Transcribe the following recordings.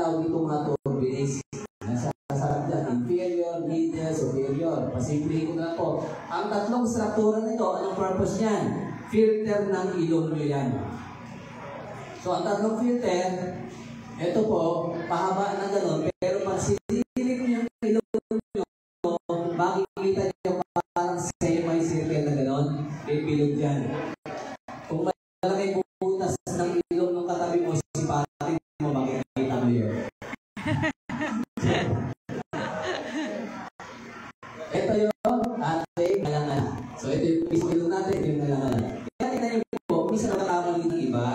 tinatawag itong mga turbinates. Nasasarap dyan, inferior, medial, superior. Pasimplihin ko na po. Ang tatlong struktura nito, anong purpose niyan? Filter ng ilong nyo yan. So, ang tatlong filter, ito po, pahaba na gano'n, pero pag sinilip nyo yung ilong nyo, makikita nyo parang semi-circle na gano'n, may bilog yan. Kung malaki butas ng ilong ng katabi mo, sipatin mo, makikita mo yun. Ito yung ating nalangan. So, ito yung ilong natin, yung nalangan. Kaya tingnan nyo po, minsan nakakamali ng iba,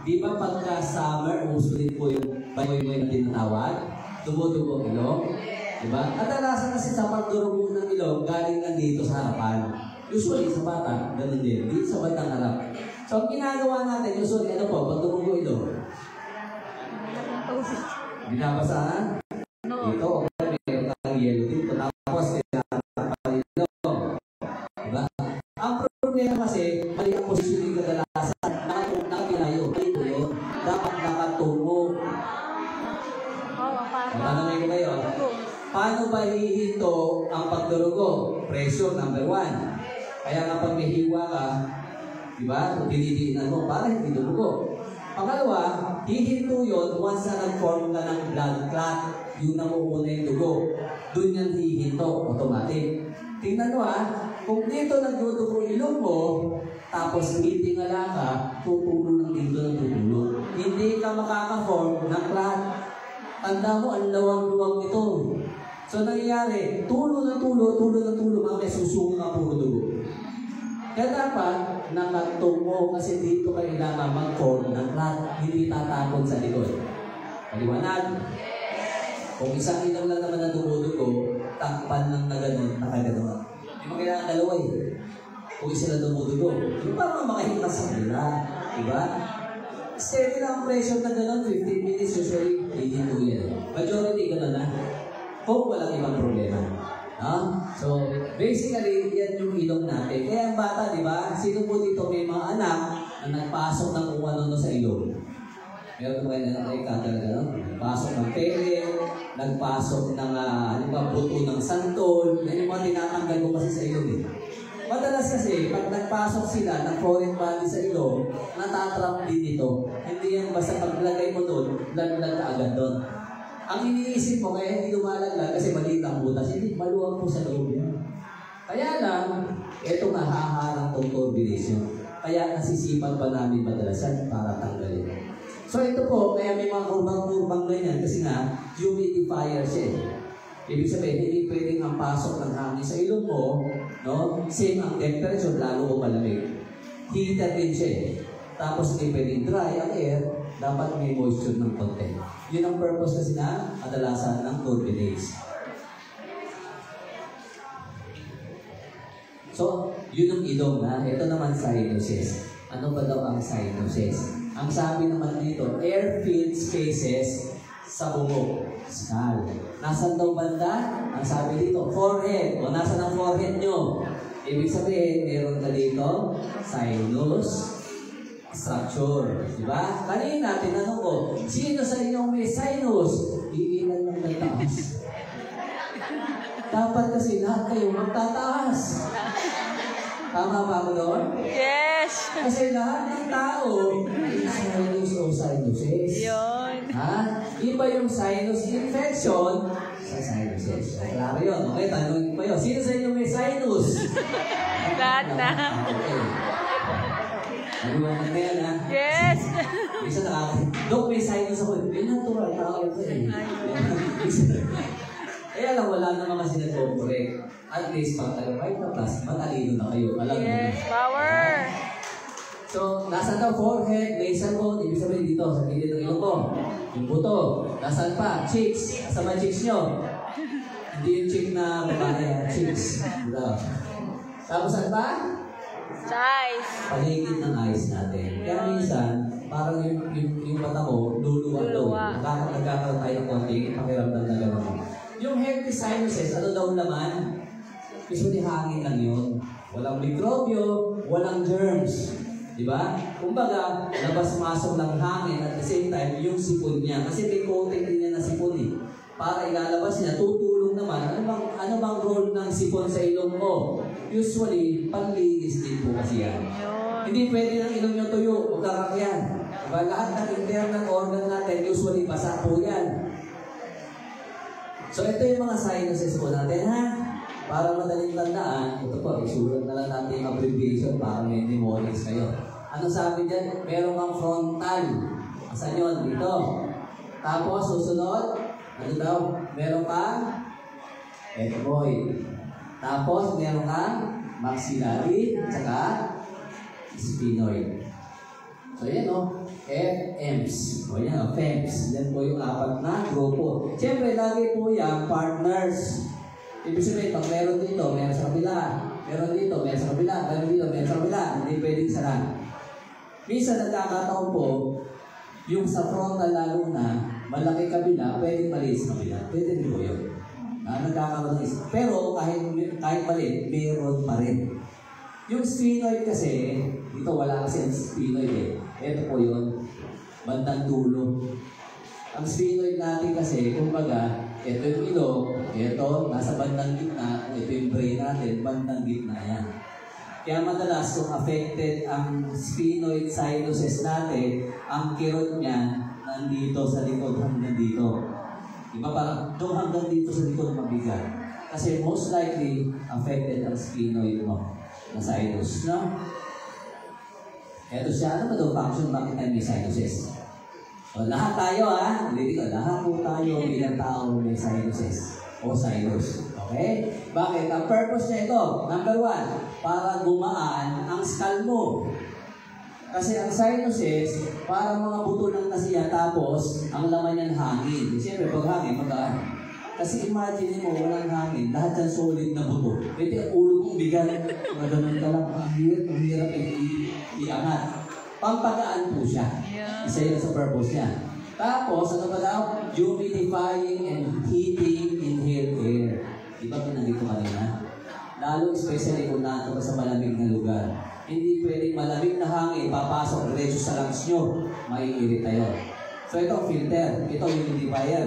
di ba pagka summer, usulit po yung bayoy-boy na tinatawag? Dumo-dumo ilong. Diba? Kadalasan kasi sa pagdurugo ng ilong, galing lang dito sa harapan. Usually sa bata, ganun din. Dito sa bandang harap. So, ang ginagawa natin, usually, ano po, pagdurugo ilong? Binabasahan? Dito, okay, meron tayong yellow dito. Tapos, tinatapal ilong. Diba? Ang problema kasi, mali ang positioning kadalasan. Nakatinayo. Dapat nakatungo. Matanamay ko kayo. Paano ba hihinto ang pagdurugo? Pressure, number 1. Kaya kapag may hiwa ka, di ba? Dinidiinan mo para hindi dumugo. Pangalawa, hihinto yun once na nag-form ka ng blood clot, yung namuuna yung dugo. Doon yan hihinto, automatic. Tingnan mo kung dito nagdudugo ilong mo, tapos hitingala ka, tutulong ng dito ng tutulong. Hindi ka makaka-form ng clot. Tanda mo, ang lawang-luwang nito. So, nangyayari, tulo na tulo, mga susungo ka puro dugo. Kaya dapat, nakatungo kasi dito kailangan mag-form ng clot, hindi tatapon sa likod. Paliwanag. Kung isang ilong lang naman na dumudugo, takpan lang na gano'n, nakagano'n. Hindi mo kailangan dalawa Kung isa na dumudugo, hindi pa mga makahinga sa kanila. Diba? Steady lang ang pressure na gano'n, 15 minutes usually, 82 yan. Majority gano'n na. Kung walang ibang problema. So, basically, yan yung ilong natin. Kaya ang bata, di ba? Sino po dito may mga anak na nagpasok ng kung ano sa ilong? Meron po kayo na nagpasok ng pere, nagpasok ng buto ng santol. Yan yung mga tinatanggal ko kasi sa ilong Madalas kasi, pag nagpasok sila ng foreign body sa ilong, natatrap din ito. Hindi yan basta paglagay mo doon, laglag ka agad doon. Ang iniisip mo, kaya hindi lumalaglag kasi maliit ang butas, hindi maluwag po sa loob yan. Kaya lang, ito nahaharang itong coordination. Kaya nasisipan pa namin madalasan para tanggalin. So ito po, kaya may mga kurbang-kurbang ganyan kasi nga, humidifier siya. Ibig sabihin, hindi pwedeng ang pasok ng hangin sa ilong mo, no? Same ang temperature, lalo o malamig. Heater din siya Tapos hindi pwedeng dry ang air, dapat may moisture ng konti. Yun ang purpose kasi na kadalasan ng turbinates. So, yun ang ilong Ito naman sinuses. Ano ba daw ang sinuses? Ang sabi naman dito, air-filled spaces sa bubog. Skull. Nasaan daw banda? Ang sabi dito, forehead. O nasaan ang forehead nyo? Ibig sabihin, meron ka dito, sinus, structure. Diba? Kanina, tinanong ko, sino sa inyong may sinus? Iilan lang may taas. Dapat kasi lahat kayo magtataas. Tama ba ako doon? Yes! Kasi lahat ng tao, sinus o sinuses. Yun. Iba yung sinus infection sa sinuses. Klaro yun. Okay, tanongin pa yun. Sino sa inyong may sinus? Lahat na. Okay. Naliwanag na yan, Yes! Isa Dok, may sinus ako. May natural tao ko Kaya lang, wala naman kasi nag-correct. At least, pag tayo-5 na plus, matalino na kayo. Alam mo yes, power! So, nasa daw forehead, nasal mo, ibig sabihin dito, sa gilid ng ilong mo. Yung buto. Nasaan pa? Cheeks. Nasa ba cheeks nyo? Hindi yung cheek na babae, cheeks. Tapos saan pa? Sa eyes. Paligid ng eyes natin. Kaya minsan, parang yung mata mo, luluwa. Nagkakaroon tayo ng konting pakiramdam na gano'n. Yung healthy sinuses, ano daw laman? Usually hangin lang yun. Walang mikrobyo, walang germs. Di ba? Kumbaga, labas-masok ng hangin at the same time, yung sipon niya. Kasi may coating din niya na sipon eh. Para ilalabas niya, tutulong naman. Ano bang role ng sipon sa ilong mo? Usually, panglinis din po kasi yan. Hindi pwede ng ilong niyo tuyo o kakakyan. Diba? Lahat ng internal organ natin, usually basa po yan. So ito yung mga sinuses po natin ha. Para madaling tandaan, ito po, isulat na lang natin yung abbreviation para may mnemonics kayo. Ano sabi dyan? Meron kang frontal. Asan yun? Dito. Tapos susunod, ano daw? Meron kang ethmoid. Tapos meron kang maxillary, tsaka sphenoid. So yan o, FMs. O yan o, FEMs. Yan po yung apat na grupo. Siyempre, lagi po yan, partners. Ibig sabihin, pag meron dito, meron sa kabila. Meron dito, meron sa kabila. Meron dito, meron sa kabila. Hindi pwedeng isa lang. Minsan nagkakataon po, yung sa frontal lalo na, malaki kabila, pwedeng maliit sa kabila. Pwede rin po yun. Nagkakaroon ng isa. Pero kahit maliit, meron pa rin. Yung sphenoid kasi, dito wala kasi ang sphenoid eh. Ito po yun, bandang dulo. Ang sphenoid natin kasi, kumbaga, ito yung ilong, ito, nasa bandang gitna, ito yung brain natin, bandang gitna yan. Kaya madalas, kung affected ang sphenoid sinuses natin, ang kirot niya, nandito sa likod hanggang dito. Diba parang doon hanggang dito sa likod mabigat. Kasi most likely, affected ang sphenoid mo na sinus, no? Ito siya, ano ba daw function, bakit tayo may sinuses? O, lahat tayo ha, hindi ko, lahat po tayo bilang tao may sinuses o sinus. Okay? Bakit? Ang purpose niya ito, number 1, para gumaan ang skull mo. Kasi ang sinuses, para mga buto lang kasi yan, tapos ang laman yan hangin. Siyempre, pag hangin, magaan. Kasi imagine mo, walang hangin, lahat yan solid na buto. Pwede, ulo kong bigat, maganon ka lang, ang hirap iangat. Pampagaan po siya. Isa yun sa purpose niya. Tapos, ano ba daw? Humidifying and heating inhaled air. Di ba pinanggit ko kanina? Lalo especially kung nato ka sa malamig na lugar. Hindi pwedeng malamig na hangin, papasok diretso sa lungs nyo. Maiirita yun. So ito ang filter. Ito ang humidifier.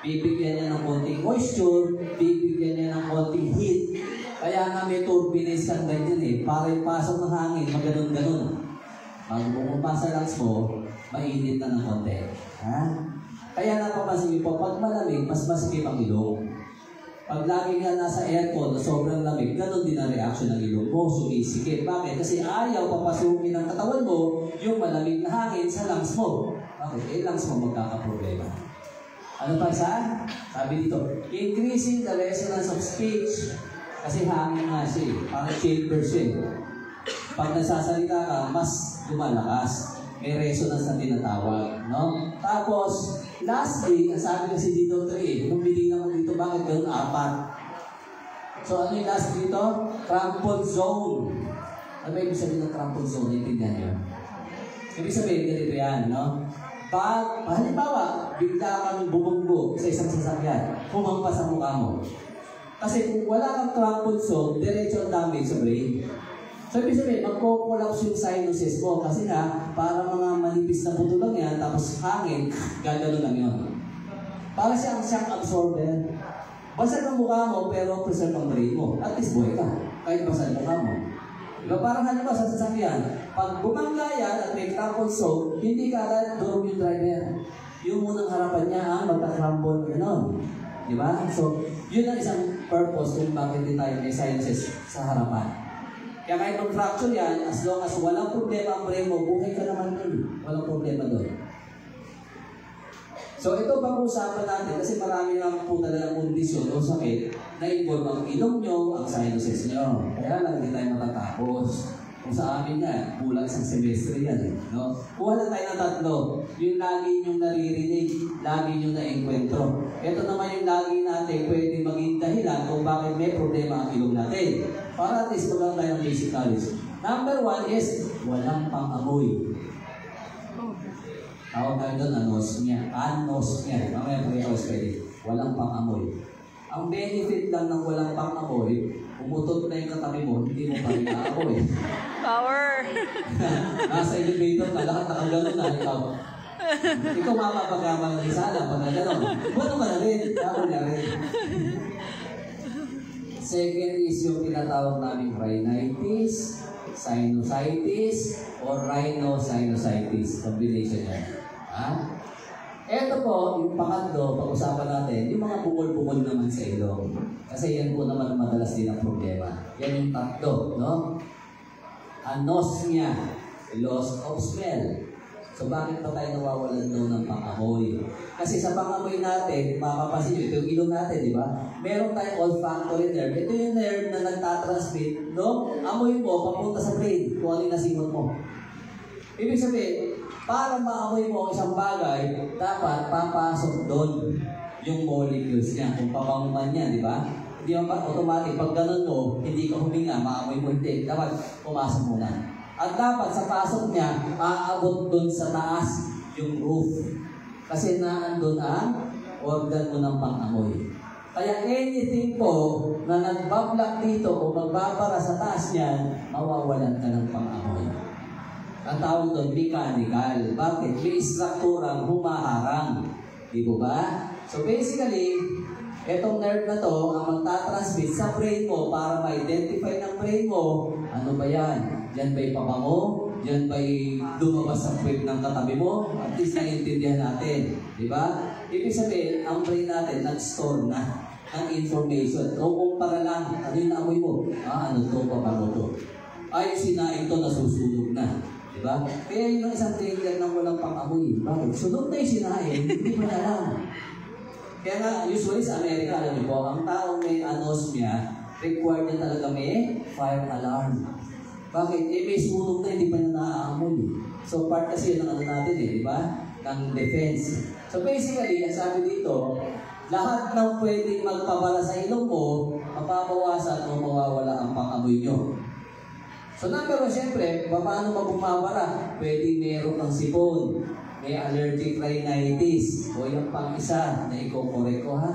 Bibigyan niya ng konting moisture, bibigyan niya ng konting heat. Kaya nga may turbines kang ganyan eh. Para yung pasok ng hangin, maganon-ganon. Pag bumumpa sa lungs mo, mainit na ng konti. Ha? Kaya napapansin po, pag malamig, mas masikip ang ilong. Pag lagi nga nasa aircon na sobrang lamig, ganon din ang reaction ng ilong mo, sumisikip. Bakit? Kasi ayaw papasukin ng katawan mo yung malamig na hangin sa lungs mo. Bakit? Lungs mo magkakaproblema. Ano pa isa? Sabi dito, increasing the resonance of speech. Kasi hangin nga siya, parang chambers siya. Pag nagsasalita ka, mas lumalakas. May resonance na tinatawag, no? Tapos, lastly, ang sabi kasi dito 3, bumili naman dito, bakit gano'n 4? So, ano yung last dito? Crumpled zone. Ano ba ibig sabihin ng crumpled zone? Naintindihan nyo? Ibig sabihin, ganito yan, no? Pag, halimbawa, bigla kang bumunggo sa isang sasakyan, pumampa sa mukha mo. Kasi kung wala kang crumpled zone, diretso ang damage sa brain. So, ibig sabihin, magko-collapse yung sinuses mo kasi nga, para mga manipis na buto lang yan, tapos hangin, gagano lang yun. Para siyang shock absorber. Basag ang mukha mo, pero preserve ang brain mo. At least buhay ka, kahit basag ang mukha mo. Diba? Parang halimbawa sa sasakyan, pag bumangga yan at may crumpled zone, hindi ka agad durog yung driver. Yung munang harapan niya, magka-crumble, gano'n. Diba? So, yun ang isang purpose kung bakit din tayo may sinuses sa harapan. Kaya kahit mag-fracture yan, as long as walang problema ang brain mo, buhay ka naman dun. Walang problema dun. So ito pag-usapan natin kasi marami lang po talagang kondisyon o sakit na involve ang ilong nyo, ang sinuses nyo. Kaya lang hindi tayo matatapos. Kung sa amin nga, kulang isang semestre yan. No? Kuha lang tayo ng 3. Yung lagi nyong naririnig, lagi nyong na-enkwentro. Ito naman yung lagi natin pwede maging dahilan kung bakit may problema ang ilong natin. Para at least maglang tayo ng basic knowledge. Number 1 is, walang pang-amoy. Tawag tayo doon, anosmia. Anosmia. Mamaya pag-i-house pwede. Walang pang-amoy. Ang benefit lang ng walang pang-amoy, umutot na yung katabi mo, hindi mo pa rin aamoy. Power. Nasa elevator ka, lahat nakagano na, ikaw mapapagama ng isala pag gano'n. Buwan ka na rin, ako na rin. Second is yung tinatawag namin rhinitis, sinusitis, or rhinosinusitis. Combination yan. Ha? Ito po, yung pangatlo, pag-usapan natin, yung mga bukol-bukol naman sa ilong. Kasi yan po naman madalas din ang problema. Yan yung tatlo, no? Anosmia, loss of smell. So bakit pa tayo nawawalan doon ng pang-amoy? Kasi sa pang-amoy natin, mapapansin nyo, ito yung ilong natin, di ba? Meron tayong olfactory nerve. Ito yung nerve na nagtatransmit, no? Amoy mo, papunta sa brain, kung ano yung nasimot mo. Ibig sabihin, para maamoy mo ang isang bagay, dapat papasok doon yung molecules niya. Kung papanguman niya, di ba? Hindi naman automatic. Pag ganun mo, hindi ka huminga, maamoy mo hindi. Dapat pumasok muna. At dapat sa pasok niya, aabot doon sa taas yung roof. Kasi naandun ang organ mo ng pang-amoy. Kaya anything po na nagbablock dito o magbabara sa taas niyan, mawawalan ka ng pang-amoy. Ang tawag doon, mechanical. Bakit? May strukturang humaharang. Di ba ba? So basically, etong nerve na to, ang magtatransmit sa brain mo para ma-identify ng brain mo, ano ba yan? Yan ba'y pabango? Yan ba'y lumabas sa puwet ng katabi mo? At least naiintindihan natin. Di ba? Ibig sabihin, ang brain natin nag-store na ng information. O kung para lang, ano yung naamoy mo? Ano to, pabango to? Ay, sinain to, nasusunog na. Diba? Kaya yun ang isang trigger ng walang pang-amoy. Bakit? Sunod na yung sinain, hindi mo na alam. Kaya nga, usually sa Amerika, alam niyo po, ang taong may anosmia, required niya talaga may fire alarm. Bakit? May sunog na, hindi pa na naaamoy. So, part kasi yun ng ano natin di ba? Ng defense. So, basically, ang sabi dito, lahat ng pwedeng magpabala sa ilong mo, mapapawasan o mawawala ang pang-amoy nyo. So number one, siyempre, paano mabumawala? Pwede meron ng sipon, may allergic rhinitis, o yung pang-isa na i-correct ko ha.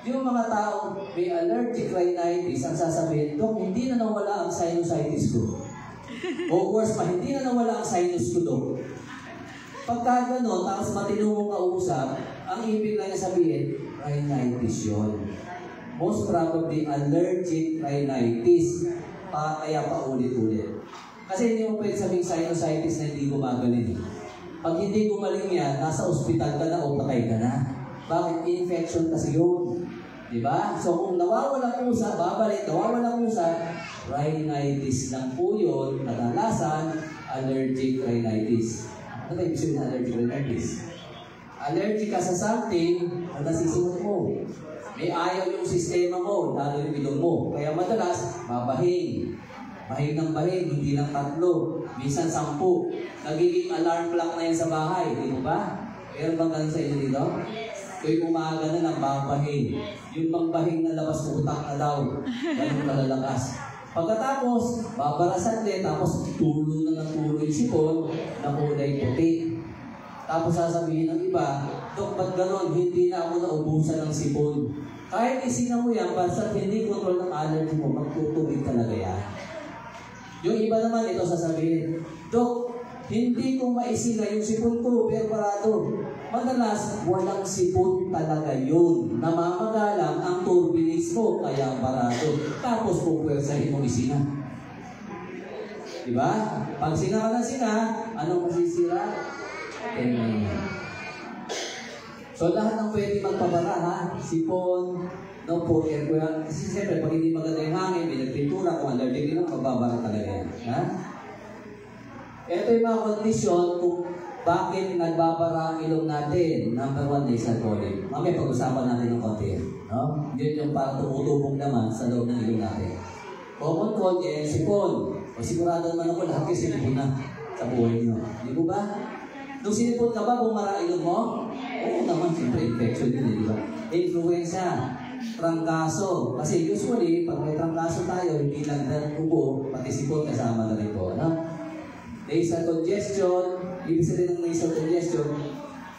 Yung mga tao may allergic rhinitis, ang sasabihin, Dok, hindi na nawala ang sinusitis ko. O worse pa, hindi na nawala ang sinus ko, Dok. Pagka gano'n, tapos matino mong kausap, ang ibig lang niya sabihin, rhinitis yun. Most probably allergic rhinitis. Kaya pa ulit-ulit. Kasi hindi mo pwede sabing sinusitis na hindi gumagaling. Pag hindi gumaling yan, nasa ospital ka na o patay ka na. Bakit? Infection kasi yun. Diba? So kung nawawala pusa, babalik, nawawala pusa, rhinitis lang po yun, kadalasan, allergic rhinitis. Ano tayo ibig sabihin ng allergic rhinitis? Allergic ka sa something na nasisimot mo. May ayaw yung sistema mo, lalo yung ilong mo. Kaya madalas, babahing. Bahing ng bahing, hindi lang 3. Minsan 10. Nagiging alarm clock na yan sa bahay. Di mo ba? Meron bang ganun sa inyo dito? Kung umaga na ng babahing. Yung bangbahing na labas ng utak na daw. Ganun kalalakas. Pagkatapos, babarasan din. Tapos tulo na ng tulo yung sipon na kulay puti. Tapos sasabihin ng iba, Dok, ba't ganon? Hindi na ako naubusan ng sipon. Kahit isina mo yan, basta hindi control ng allergy mo, magtutubig talaga yan. Yung iba naman, ito sasabihin, Dok, hindi ko maisina yung sipon ko, pero parado. Madalas, walang sipon talaga yun. Namamagalang ang turbines mo, kaya parado. Tapos pupwersahin mo isina. Diba? Pag sina ka na sina, anong masisira? Tenga. So lahat ng pwede magpabara ha, sipon, no po, aircon. Kasi siyempre, pag hindi maganda yung hangin, may nagpintura, kung allergic din ang magbabara talaga yan. Ha? Ito yung mga kondisyon kung bakit nagbabara ang ilong natin. Number 1, nasal polyp. Mamaya pag-usapan natin ng konti. No? Yun yung parang tumutubong naman sa loob ng ilong natin. Common cold, sipon. O sigurado naman ako, lahat kayo sinipon na sa buhay nyo. Di ba ba? Nung sinipon ka ba, bumara ilong mo? Oo naman, siyempre, infection din, di ba? Influenza, trangkaso. Kasi usually, pag may trangkaso tayo, hindi lang na ubo, pati sipon kasama na rin po. Ano? Nasal congestion, ibig sabihin ng nasal congestion,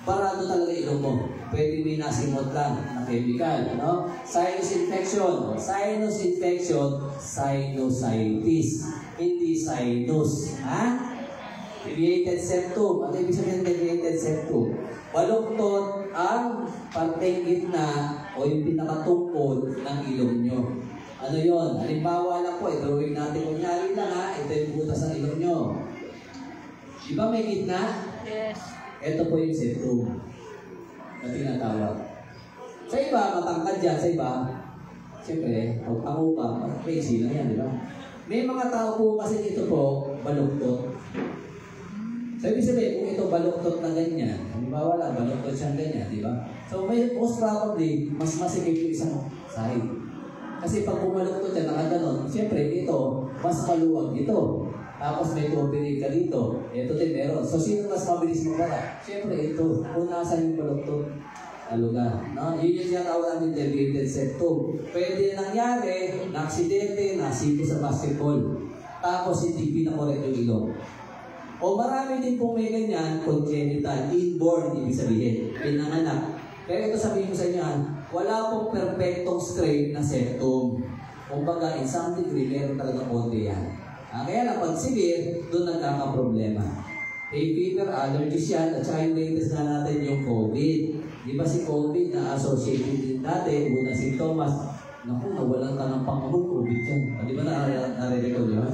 parado talaga ilong mo. Pwede may nasimot lang na chemical, no? Sinus infection. Sinus infection, sinusitis. Hindi sinus. Ha? Deviated septum. Ano ibig sabihin ng deviated septum? Baluktot ang parteng gitna o yung pinakatungkol ng ilong nyo. Ano yon? Halimbawa lang po, i-drawing natin. Kunyari lang ha, ito yung butas ng ilong nyo. Di ba may gitna? Yes. Ito po yung septum na tinatawag. Sa iba, matangkad dyan. Sa iba, siyempre, pag ako pa, crazy lang yan, di ba? May mga tao po kasi ito po, baluktot. So, ibig sabihin, kung ito baluktot na ganyan, halimbawa lang, baluktot siyang ganyan, di ba? So, most probably, mas masikip yung isang side. Kasi pag bumaluktot yan, nakaganon, siyempre, ito, mas maluwag ito. Tapos may tubinig ka dito. Ito din meron. So, sino mas mabilis mo pala? Siyempre, ito. Kung nasan yung baluktot na lugar. No? Yun yung tinatawag namin deviated septum. Pwede nangyari, na-aksidente, nasipo sa basketball. Tapos, hindi pinakorek yung ilong. O marami din pong may ganyan, congenital, inborn, ibig sabihin, pinanganak. Pero ito sabihin ko sa inyo, wala pong perfectong straight na septum. Kumbaga, in some degree, meron talaga konti yan. Kaya lang, pag severe, doon nagkakaproblema. Hay fever, allergies yan, at saka yung latest na natin yung COVID. Di ba si COVID na associated din dati, unang sintomas, naku, nawalan ka ng pang-among COVID yan. Di ba nare-record nyo?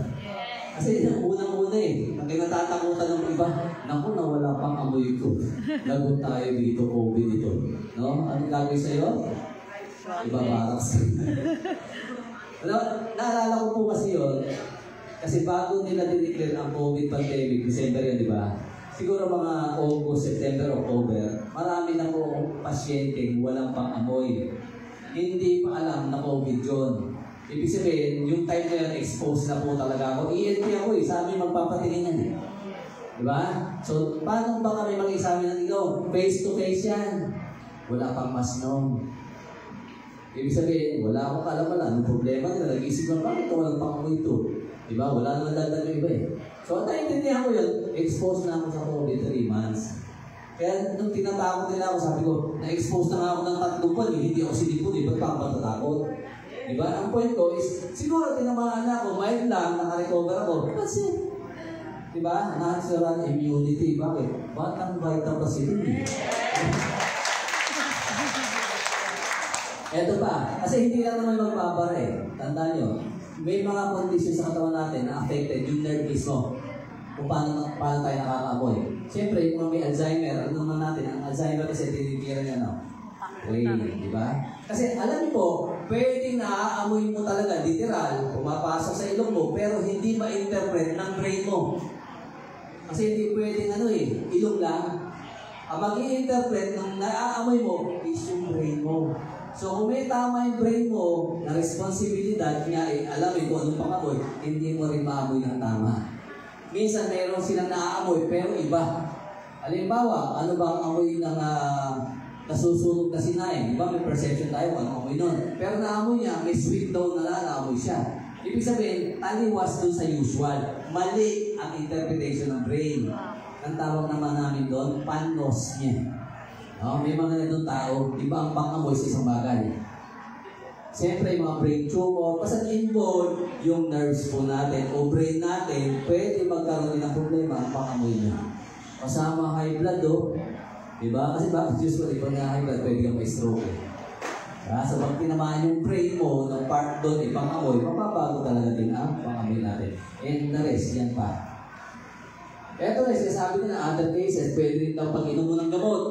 Kasi yung unang-una ang kinatatakutan ng iba, naku, nawala pang amoy ko. Lagot tayo dito, COVID ito. No? Anong gagawin sa'yo? Ibabaras. Naalala ko po kasi yun, kasi bago nila dineclare ang COVID pandemic, December yan, di ba? Siguro mga August, September, October, marami na po pasyente walang pang-amoy. Hindi pa alam na COVID yun. Ibig sabihin, yung time na yan, exposed na po talaga ako. ENT ako sa amin magpapatingin yan Diba? So, paano ba kami mag-examine ng ilong? Face to face yan. Wala pang mas noon. Ibig sabihin, wala akong alam-alam. Anong problema nila? Nag-isip lang, bakit walang pang-amoy ito? Diba? Wala naman dagdag yung iba So, naiintindihan ko yun, exposed na ako sa COVID 3 months. Kaya nung tinatakot nila ako, sabi ko, na-expose na nga ako ng 3 buwan, hindi ako sinipon, ba't pa ako matatakot? Diba? Ang point ko is, siguro tinamaan na ako, mild lang, nakarecover ako. That's it. Diba? Natural immunity. Bakit? Batang vita pa sila. Eto pa. Kasi hindi lang naman magbabara Tandaan nyo, may mga condition sa katawan natin na affected yung nerve mismo. Kung paano tayo nakakaamoy. Siyempre, kung may Alzheimer, ano naman natin, ang Alzheimer kasi tinitira niya, di ba? Kasi alam niyo po, pwedeng naaamoy mo talaga, literal, pumapasok sa ilong mo, pero hindi ma-interpret ng brain mo. Kasi hindi pwedeng ilong lang. Ang mag-i-interpret ng naaamoy mo is yung brain mo. So kung may tama yung brain mo, na responsibilidad niya, alam mo kung anong pangamoy, hindi mo rin maamoy ng tama. Minsan mayroon silang naaamoy, pero iba. Halimbawa, ano ba ang amoy ng nasusunog na sinain? Diba may perception tayo kung amoy nun. Pero naamoy niya, may sweet daw na naamoy siya. Ibig sabihin, taliwas dun sa usual. Mali ang interpretation ng brain. Ang tawag naman namin doon, panosmia. May mga ganitong tao, iba ang pang-amoy sa isang bagay. Siyempre, yung mga brain tumor, basta involved yung nerves po natin o brain natin, pwede magkaroon din ng problema ang pang-amoy niya. Kasama high blood diba? Kasi bakit usually pag high blood, pwede kang may-stroke So pag tinamaan yung brain mo, ng part doon, pang-amoy, mapabago talaga din ang pang-amoy natin. And the rest, yan pa. Eto rin, sinasabi ko na other cases, pwede rin daw pag-inom mo ng gamot.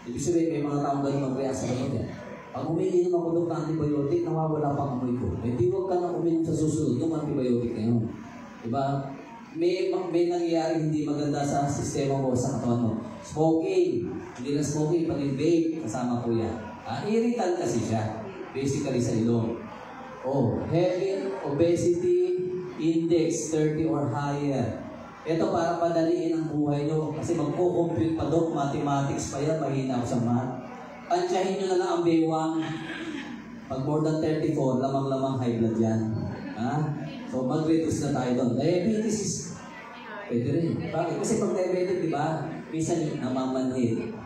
Ibig sabihin, may mga taong ganun mag-react sa gamot yan. Pag umiinom ako doon ng antibiotic, nawawala pang amoy ko. Hindi huwag ka na uminom sa susunod yung antibiotic na yun. Diba? May nangyayari hindi maganda sa sistema mo, sa katawan mo. Smoking. Hindi na smoking, pag vape, kasama ko yan. Irritant kasi siya. Basically sa ilong. Heavy obesity index 30 or higher. Ito para padaliin ang buhay nyo. Kasi magpo-compute pa doon, mathematics pa yan, mahina ako sa math. Tansyahin nyo na lang ang baywang. Pag more than 34, lamang-lamang high blood yan. So mag-reduce na tayo doon. Diabetes is pwede rin. Bakit? Kasi pag diabetes, di ba? Minsan namamanhid.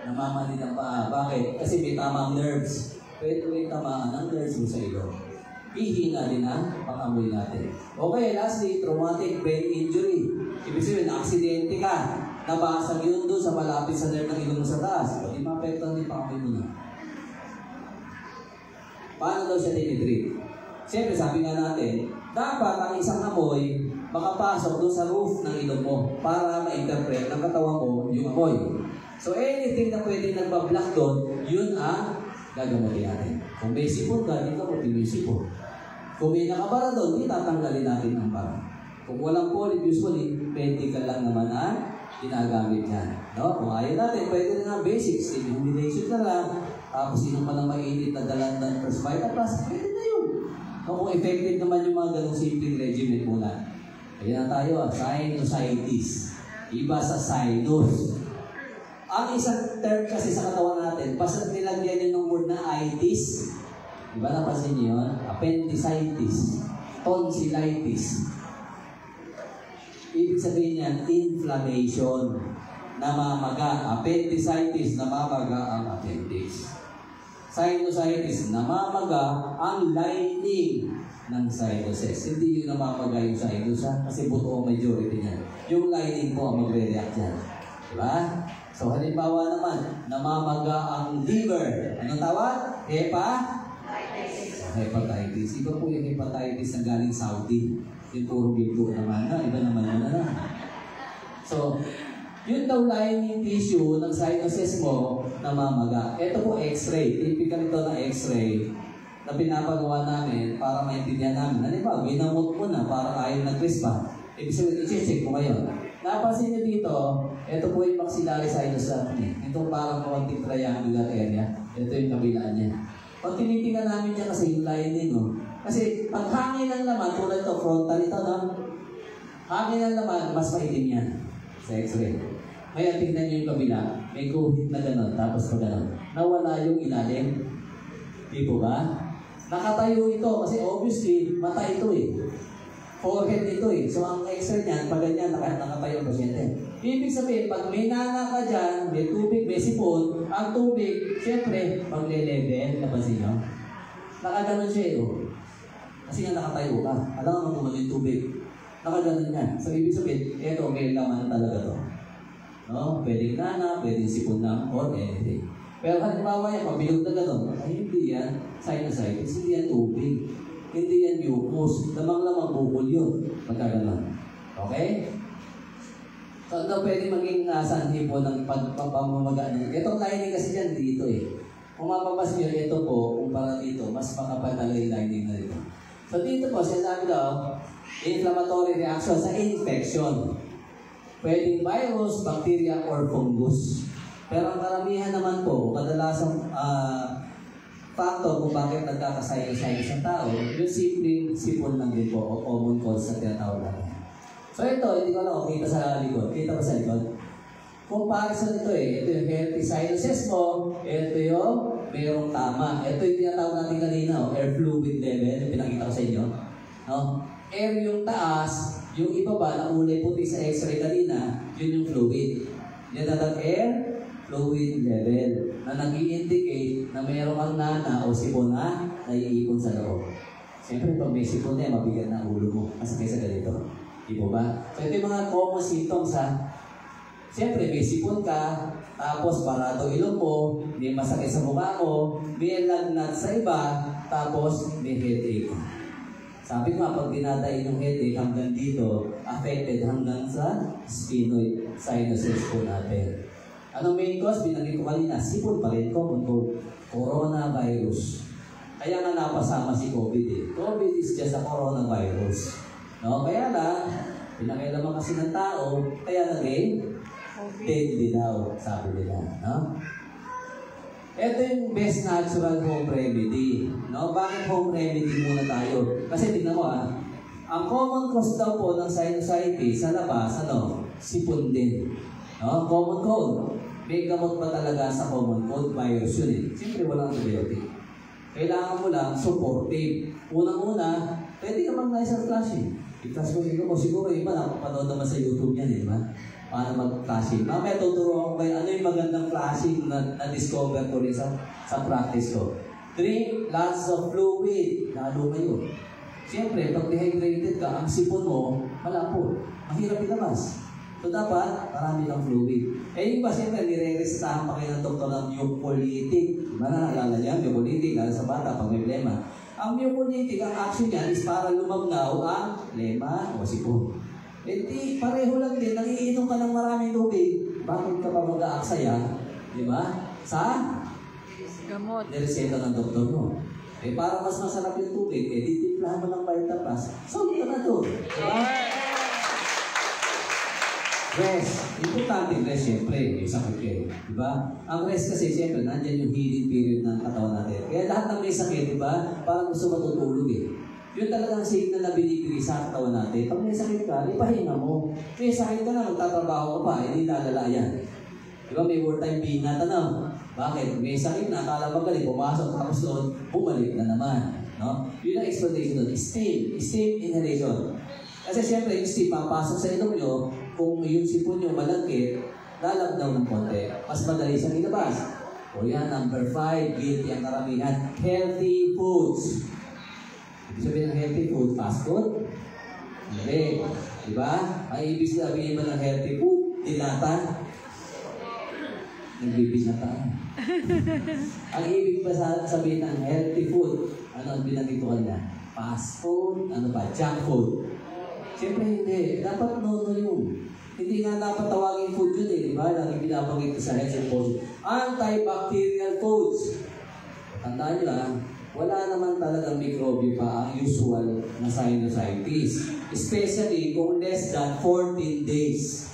namamanid ang paa. Bakit? Kasi may tamang nerves. Pwede may tamaan ang nerves mo sa ilong. Hihina din ang pangamoy natin. Okay, lastly, traumatic brain injury. Ibig sabihin, aksidente ka. Nabasag yun doon sa malapit sa nerve ng ilong mo sa taas. O di maapektuhan din pangamoy mo na. Paano daw siya tinitreat? Siyempre, sabi nga natin, dapat ang isang amoy makapasok doon sa roof ng ilong mo para ma-interpret ng katawan mo yung amoy. So anything na pwedeng nagbablock doon, yun ang gagamutin natin. Kung may sipon ka, di ka mutin yung sipon. Kung may nakabara doon, di tatanggalin natin ang bara. Kung walang polyp, usually, medical lang naman ang ginagamit yan. No? Kung ayaw natin, pwede rin ang basics. Illumination ka lang, tapos inom ka ng mainit na dalandan first Vitaplus, pwede na yun. Kung effective naman yung mga ganong simple regimen muna. Kaya na tayo, sinusitis. Iba sa sinus. Ang isang term kasi sa katawan natin, basta nilagyan yun ng word na itis. Diba napansin niyo yun? Appendicitis. Tonsillitis. Ibig sabihin niyan, inflammation. Namamaga. Appendicitis, namamaga ang appendix. Sinusitis, namamaga ang lining ng sinuses. Hindi yung namamaga yung sinus, kasi buto ang majority niya. Yung lining po ang magre-react yan. Diba? So, halimbawa naman, namamaga ang liver. Anong tawag? Hepatitis. Iba po yung hepatitis na galing Saudi. Yung puro bilgo naman na. Iba naman na. So, yun daw lining tissue ng sinuses mo namamaga. Ito po x-ray. Typical ito ng x-ray na pinapagawa namin para maintindihan namin. Halimbawa, ginamot mo na para ayaw ng crispa. Ibig sabihin, i-check mo ngayon. Napansin niyo dito, ito po yung maxillary sinus natin. Itong parang konting triangular area. Ito yung kabilaan niya. Pag tinitingnan namin niya kasi yung lining, no? Kasi pag hangin ng laman, tulad ito, frontal ito, no? Hangin ng laman, mas maitim yan sa x-ray. Kaya tingnan niyo yung kabila, may guhit na gano'n, tapos pa gano'n. Nawala yung ilalim. Di po ba? Nakatayo ito, kasi obviously, mata ito eh. Forehead ito eh. So ang x-ray niyan, pag ganyan, nakatayo ang pasyente. Ibig sabihin, pag may nana ka dyan, may tubig, may sipon, ang tubig, syempre, magle-level, napansin nyo? Nakaganon siya eh, oh. Kasi nga nakatayo ka. Alam mo kung yung tubig. Nakaganon yan. So ibig sabihin, eto, may laman talaga to. No? Pwedeng nana, pwedeng sipon na, or anything. Pero halimbawa yan, pabilog na gano'n, ay hindi yan, sinusitis, hindi yan tubig. Hindi yan mucus. Lamang-lamang bukol yun. Magkaganon. Okay? So, ano pwede maging sanhi po ng pagpapamamaga niya? Itong lining kasi dyan dito eh. Kung mapapas nyo, ito po, kumpara dito, mas makapal talaga yung lining na dito. So, dito po, sinasabi daw, inflammatory reaction sa infection. Pwedeng virus, bacteria, or fungus. Pero ang karamihan naman po, kadalasang factor kung bakit nagkakasayos-sayos ang tao, yung simpleng sipon lang din po o common cause na tinatawag natin. So ito, hindi ko alam kung kita sa likod. Kita ba sa likod? Comparison ito eh. Ito yung healthy sinuses mo. Ito yung mayroong tama. Ito yung tinatawag natin kanina, air fluid level. Pinakita ko sa inyo. No? Air yung taas, yung ibaba na kulay puti sa x-ray kanina, yun yung fluid. Yan natang air fluid level na nag-i-indicate na mayroon kang nana o sipon na naiipon sa loob. Siyempre, pag may sipon na mabigat na ulo mo. Masakay sa ganito. Di po ba? So, ito yung mga common symptoms ha. Siyempre, may sipon ka, tapos parado ilong mo, may masakit sa mukha mo, may lagnat sa iba, tapos may headache. Sabi ko nga, pag dinadain yung headache hanggang dito, affected hanggang sa sphenoid sinuses po natin. Anong main cause? Binanggit ko kanina, sipon pa rin, common cold, coronavirus. Kaya nga napasama si COVID eh. COVID is just a coronavirus. No? Kaya lang, pinakailaman kasi ng tao, kaya naging deadly daw, sabi nila. No? Ito yung best natural home remedy. No? Bakit home remedy muna tayo? Kasi tingnan mo ang common cause daw po ng sinusitis sa labas, sipon din. No? Common cold. May gamot pa talaga sa common cold virus yun eh. Siyempre walang antibiotic. Kailangan mo lang supportive. Unang-una, pwede ka mag-nasal flushing. I-flush mo siguro iba, nakapanood naman sa YouTube yan eh, di ba? paano mag-flashing. Mamaya tuturuan ko kayo ano yung magandang flashing na-discover ko rin sa practice ko. Drink lots of fluid. Lalo ngayon. Siyempre, pag dehydrated ka, ang sipon mo, malapot. Mahirap ilabas. So dapat, marami ng fluid. Yung ba, siyempre, nire-restahan pa kayo ng doktor ng mucolytic. Diba na, naalala niya, mucolytic, lalo sa bata, pag may problema. Ang mucolytic, ang action niya is para lumagnaw ang lema o sipon. Di, pareho lang din, nangiinom ka ng maraming tubig. Bakit ka pa mag-aaksaya? Di ba? Sa Gamot. nireseta ng doktor mo. Para mas masarap yung tubig, titimplahan mo ng Vitaplus. Solve ka na to. Diba? Rest. Importante rest, siyempre. Yung sakit kayo. Diba? Ang rest kasi, siyempre, nandyan yung healing period ng katawan natin. Kaya lahat ng may sakit, diba? Parang gusto matutulog eh. Yun talagang signal na binibigay sa katawan natin. Pag may sakit ka, ipahinga mo. May sakit ka na, magtatrabaho ka pa, hindi lalala yan. Diba? May wartime binata na. Bakit? May sakit na, akala magaling, pumasok, tapos doon, bumalik na naman. No? Yun ang explanation doon. Steam inhalation. Kasi siyempre, yung steam, papasok sa ilong nyo, kung yung sipon nyo malagkit, lalabdaw ng konti. Mas madali siyang ilabas. O yan, number 5, guilty ang karamihan. Healthy foods. Ibig sabihin ng healthy food, fast food? Hindi. Diba? Ang ibig sabihin ba ng healthy food? Tinata? Nagbibinata. Ang ibig ba sabihin ng healthy food? Ano ang binanggit ko kanina? Fast food? Ano ba? Junk food? Siyempre hindi. Dapat no yun. Hindi nga dapat tawagin food yun eh. Diba? Lagi binabanggit sa health and food. Antibacterial foods. Tandaan nyo lang, wala naman talagang mikrobyo pa ang usual na sinusitis. Especially kung less than 14 days.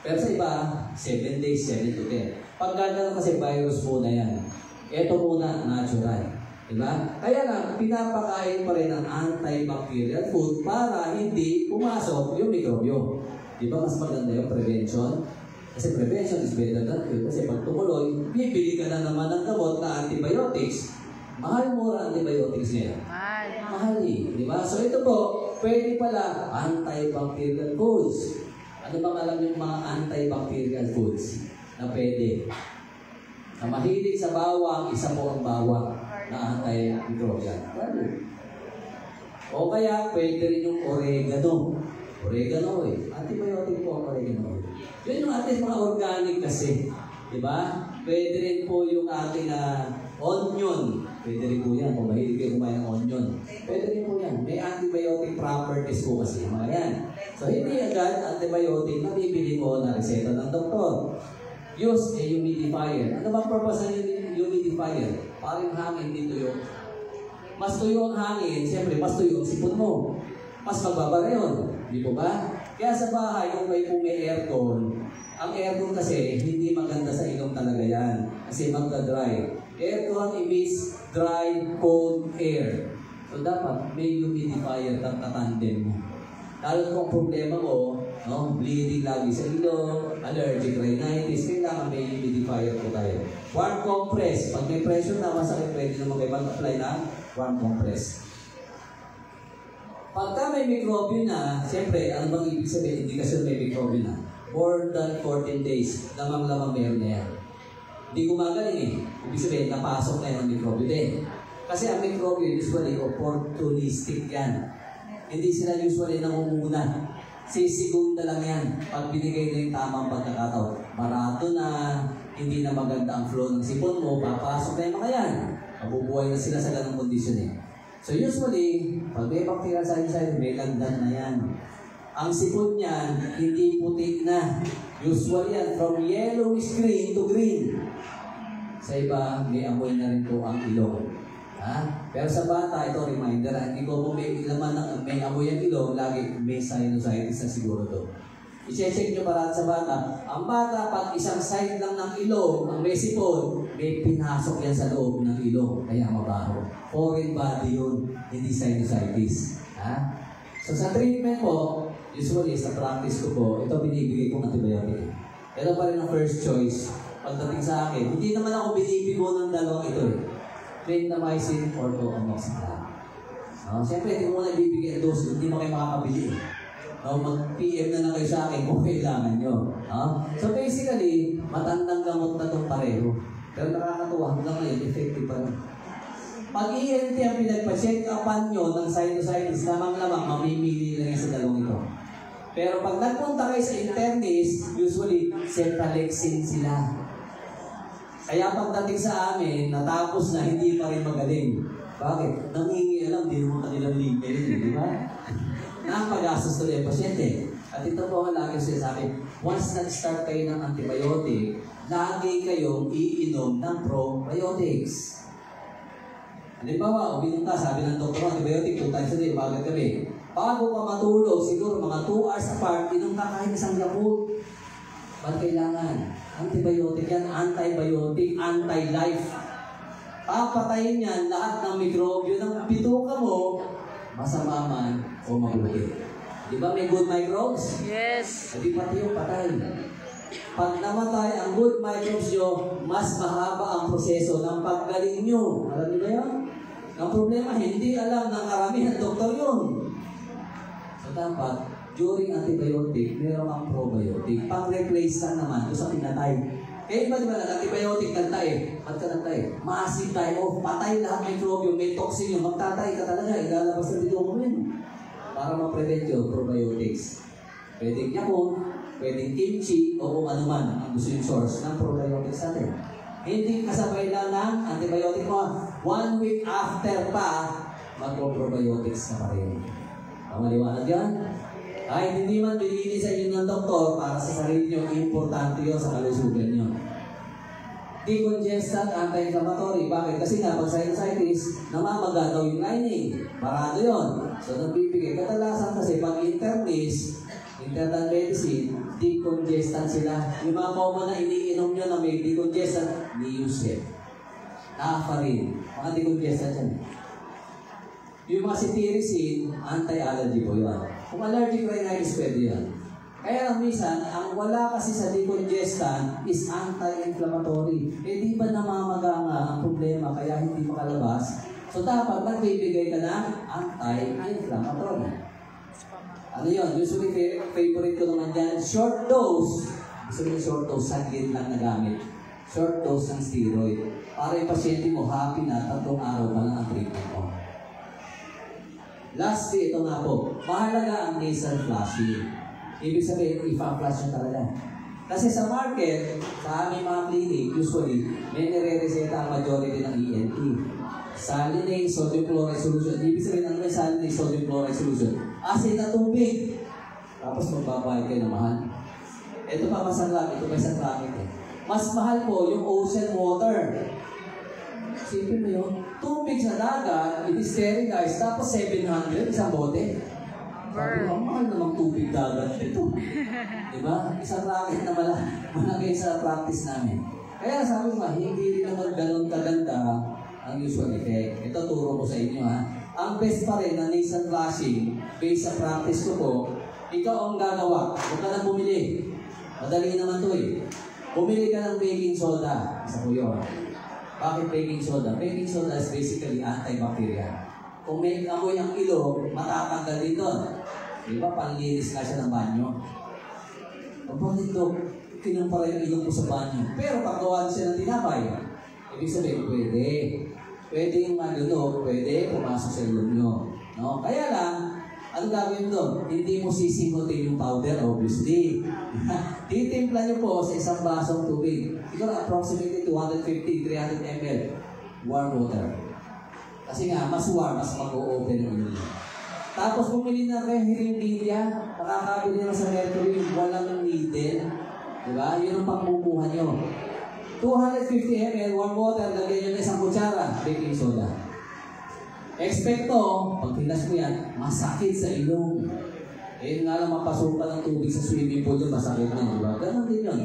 Pero sa iba, 7 days, 7 to 10. Pag gano'n kasi virus muna yan. Ito muna, natural. Diba? Kaya lang, pinapakain pa rin ng antibacterial food para hindi pumasok yung mikrobyo. Diba? Mas maganda yung prevention. Kasi prevention is better than cure. Kasi pag tumuloy, bibili ka na naman ng gamot na antibiotics. Mahal mura antibiotics niya. Mahal eh. Diba? So ito po, pwede pala antibacterial foods. Ano bang alam yung mga antibacterial foods na pwede? Na mahilig sa bawang, isa po ang bawang na antimicrobial. O kaya, pwede rin yung oregano. Oregano eh. Antibiotic po ang oregano. Yun yung ating mga organic kasi. Diba? Pwede rin po yung ating onion. Pwede rin po yan. Kung mahilig kayo kumain ng onion. Pwede rin po yan. May antibiotic properties po kasi. Mga yan. So, hindi agad antibiotic na bibili mo na reseta ng doktor. Use a humidifier. Ano bang purpose ng humidifier? Parang hangin dito yung. Mas tuyo ang hangin, siyempre mas tuyo ang sipon mo. Mas magbabara yun. Di po ba? Kaya sa bahay, kung may aircon, ang aircon kasi hindi maganda sa ilong talaga yan. Kasi magka-dry. Aircon emits dry, cold air. So dapat may humidifier ng tatandem mo. Lalo kung problema mo, no, bleeding lagi sa ilong, allergic rhinitis, kailangan may humidifier po tayo. Warm compress. Pag may pressure na masakit, pwede naman kayo mag-apply ng warm compress. Pagka may mikrobyo na, siyempre, ano bang ibig sabihin? Indikasyon may mikrobyo na. More than 14 days, lamang-lamang meron na yan. Hindi gumagaling eh. Ibig sabihin, napasok na yung mikrobyo din. Kasi ang mikrobyo, usually, opportunistic yan. Hindi sila usually nangunguna. Sisigunda lang yan. Pag binigay na yung tamang pagkakataon. Barato na, hindi na maganda ang flow ng sipon mo, papasok na yung mga yan. Mabubuhay na sila sa ganong kondisyon eh. So usually, pag may bacteria sa inside, may landan na yan. Ang sipon niyan, hindi puti na. Usually yan, from yellowish green to green. Sa iba, may amoy na rin po ang ilong. Ha? Pero sa bata, ito reminder, hindi ko kung may ilaman ng may amoy ang ilong, lagi may sinusitis na siguro to. I-check nyo para sa bata. Ang bata, pag isang side lang ng ilong, ang may sipon, may pinasok yan sa loob ng ilong, kaya mabaho. Foreign body yun, hindi sinusitis. Ha? So sa treatment po, usually sa practice ko po, ito binibigay kong antibiotic. Ito pa rin ang first choice. Pagdating sa akin, hindi naman ako binibigo ng dalawang ito eh. Clindamycin or amoxicillin. Siyempre, hindi mo na ibibigay ang dose, hindi mo kayo makakabili. O mag-PM na kayo sa akin kung kailangan nyo. So basically, matandang gamot na itong pareho. Pero nakakatuwa, hanggang ngayon, effective pa rin. Pag ENT ang pinagpa-check upan nyo ng sinusitis, lamang-lamang, mamimili lang sa dalawang ito. Pero pag nagpunta kayo sa internist, usually, cefalexin sila. Kaya pagdating sa amin, natapos na hindi pa rin magaling. Bakit? Nangingialam, di naman kanilang legal, di ba? Nakapag-asos tuloy ang pasyente. At ito po ang lagi siya sa akin, once nag-start kayo ng antibiotic, lagi kayong iinom ng probiotics. Halimbawa, uminom ka, sabi ng doktor, antibiotic 2 times a day, bagat kami. Bago ka matulog, siguro mga 2 hours apart, inom ka kahit isang Yakult. Ba't kailangan? Antibiotic yan, antibiotic, anti-life. Papatayin yan lahat ng mikrobyo ng bituka mo, masama man o mabuti. Di ba may good microbes? Yes. Hindi pati yung patay. Pag namatay ang good microbes nyo, mas mahaba ang proseso ng paggaling nyo. Alam niyo ba yan? Ang problema, hindi alam ng karamihan doktor yun. So dapat, during antibiotic, meron kang probiotic. Pang-replace lang naman doon sa pinatay. Kaya iba diba nag-antibiotic nagtay? Ba't ka nagtay? Massive die-off, patay lahat mikrobyo, may toxin yun, magtatay ka talaga, ilalabas na dito mo rin. Para ma-prevent yun, probiotics. Pwedeng Yakult, pwedeng kimchi, o kung ano man ang gusto yung source ng probiotics natin. Hindi kasabay lang ng antibiotic mo. 1 week after pa, mag-probiotics na pa rin. Ang maliwanag yan? Kahit hindi man binili sa inyo ng doktor para sa sarili nyo, importante yun sa kalusugan nyo. Decongestant, anti-inflammatory. Bakit? Kasi nga, pag sinusitis, namamaga daw yung lining. Parado yun. So, nagbibigay. Katalasan kasi, pag internist, internal medicine, decongestant sila. Yung mga common na iniinom nyo na may decongestant, Neosep. Nakafarin. Mga decongestant yan. Yung mga cetirizine, anti-allergy po yun. Kung allergic rhinitis, pwede yan. Kaya lang minsan, ang wala kasi sa decongestant is anti-inflammatory. Eh di ba namamaga nga ang problema kaya hindi makalabas? So dapat nagbibigay ka ng anti-inflammatory. Ano yun? Usually favorite ko naman dyan, short dose. Gusto mo short dose, saglit lang na gamit. Short dose ng steroid. Para yung pasyente mo happy na 3 araw pa lang ang treatment mo. Lastly, ito nga po, mahalaga ang nasal flushing. Ibig sabihin, ipa-flush nyo talaga. Kasi sa market, sa aming mga clinic, usually, may nire-reseta ang majority ng ENT. Salinate sodium chloride solution. Ibig sabihin, ano may salinate sodium chloride solution? Asin na tubig. Tapos magbabayad kayo ng mahal. Ito pa masarap, ito pa isang traffic eh. Mas mahal po yung ocean water. Sipin mo yun, tubig sa dagat, i-sterilize, tapos 700, isang bote. Sabi mo, mahal namang tubig dagat ito. Diba? Isang racket na malaki sa practice namin. Kaya sabi mo, hindi rin naman ganun kaganda ang usual effect. Ito turo ko sa inyo ha. Ang best pa rin na nasal flushing, based sa practice ko po, ikaw ang gagawa. Huwag ka nang bumili. Madali naman to eh. Bumili ka ng baking soda. Isa ko yun. Bakit baking soda? Baking soda is basically antibacterial. Kung may amoy ang ilog, matatanggal din doon. Di ba? Panlinis nga siya ng banyo. Bakit doon? Kinumpara yung ilog ko sa banyo. Pero pag gawa siya ng tinapay, ibig sabihin, pwede. Pwede yung malunog, pwede pumasok sa ilog nyo. No? Kaya lang, ano gagawin doon? Hindi mo sisimutin yung powder, obviously. Titimpla nyo po sa isang basong tubig. Siguro approximately 250-300 ml warm water. Kasi nga, mas warm, mas mag-o-open yung ilog. Tapos bumili na kayo hiring-bilya, nakakabili naman sa Mercury, walang needle. Diba? Yun ang pangbubuhan nyo. 250 ml warm water, lagyan nyo na isang kutsara, baking soda. Expecto, pag pinas mo yan, masakit sa ilong. Eh nga lang mapasukan ng tubig sa swimming pool doon, masakit na, diba? Ganon din yun.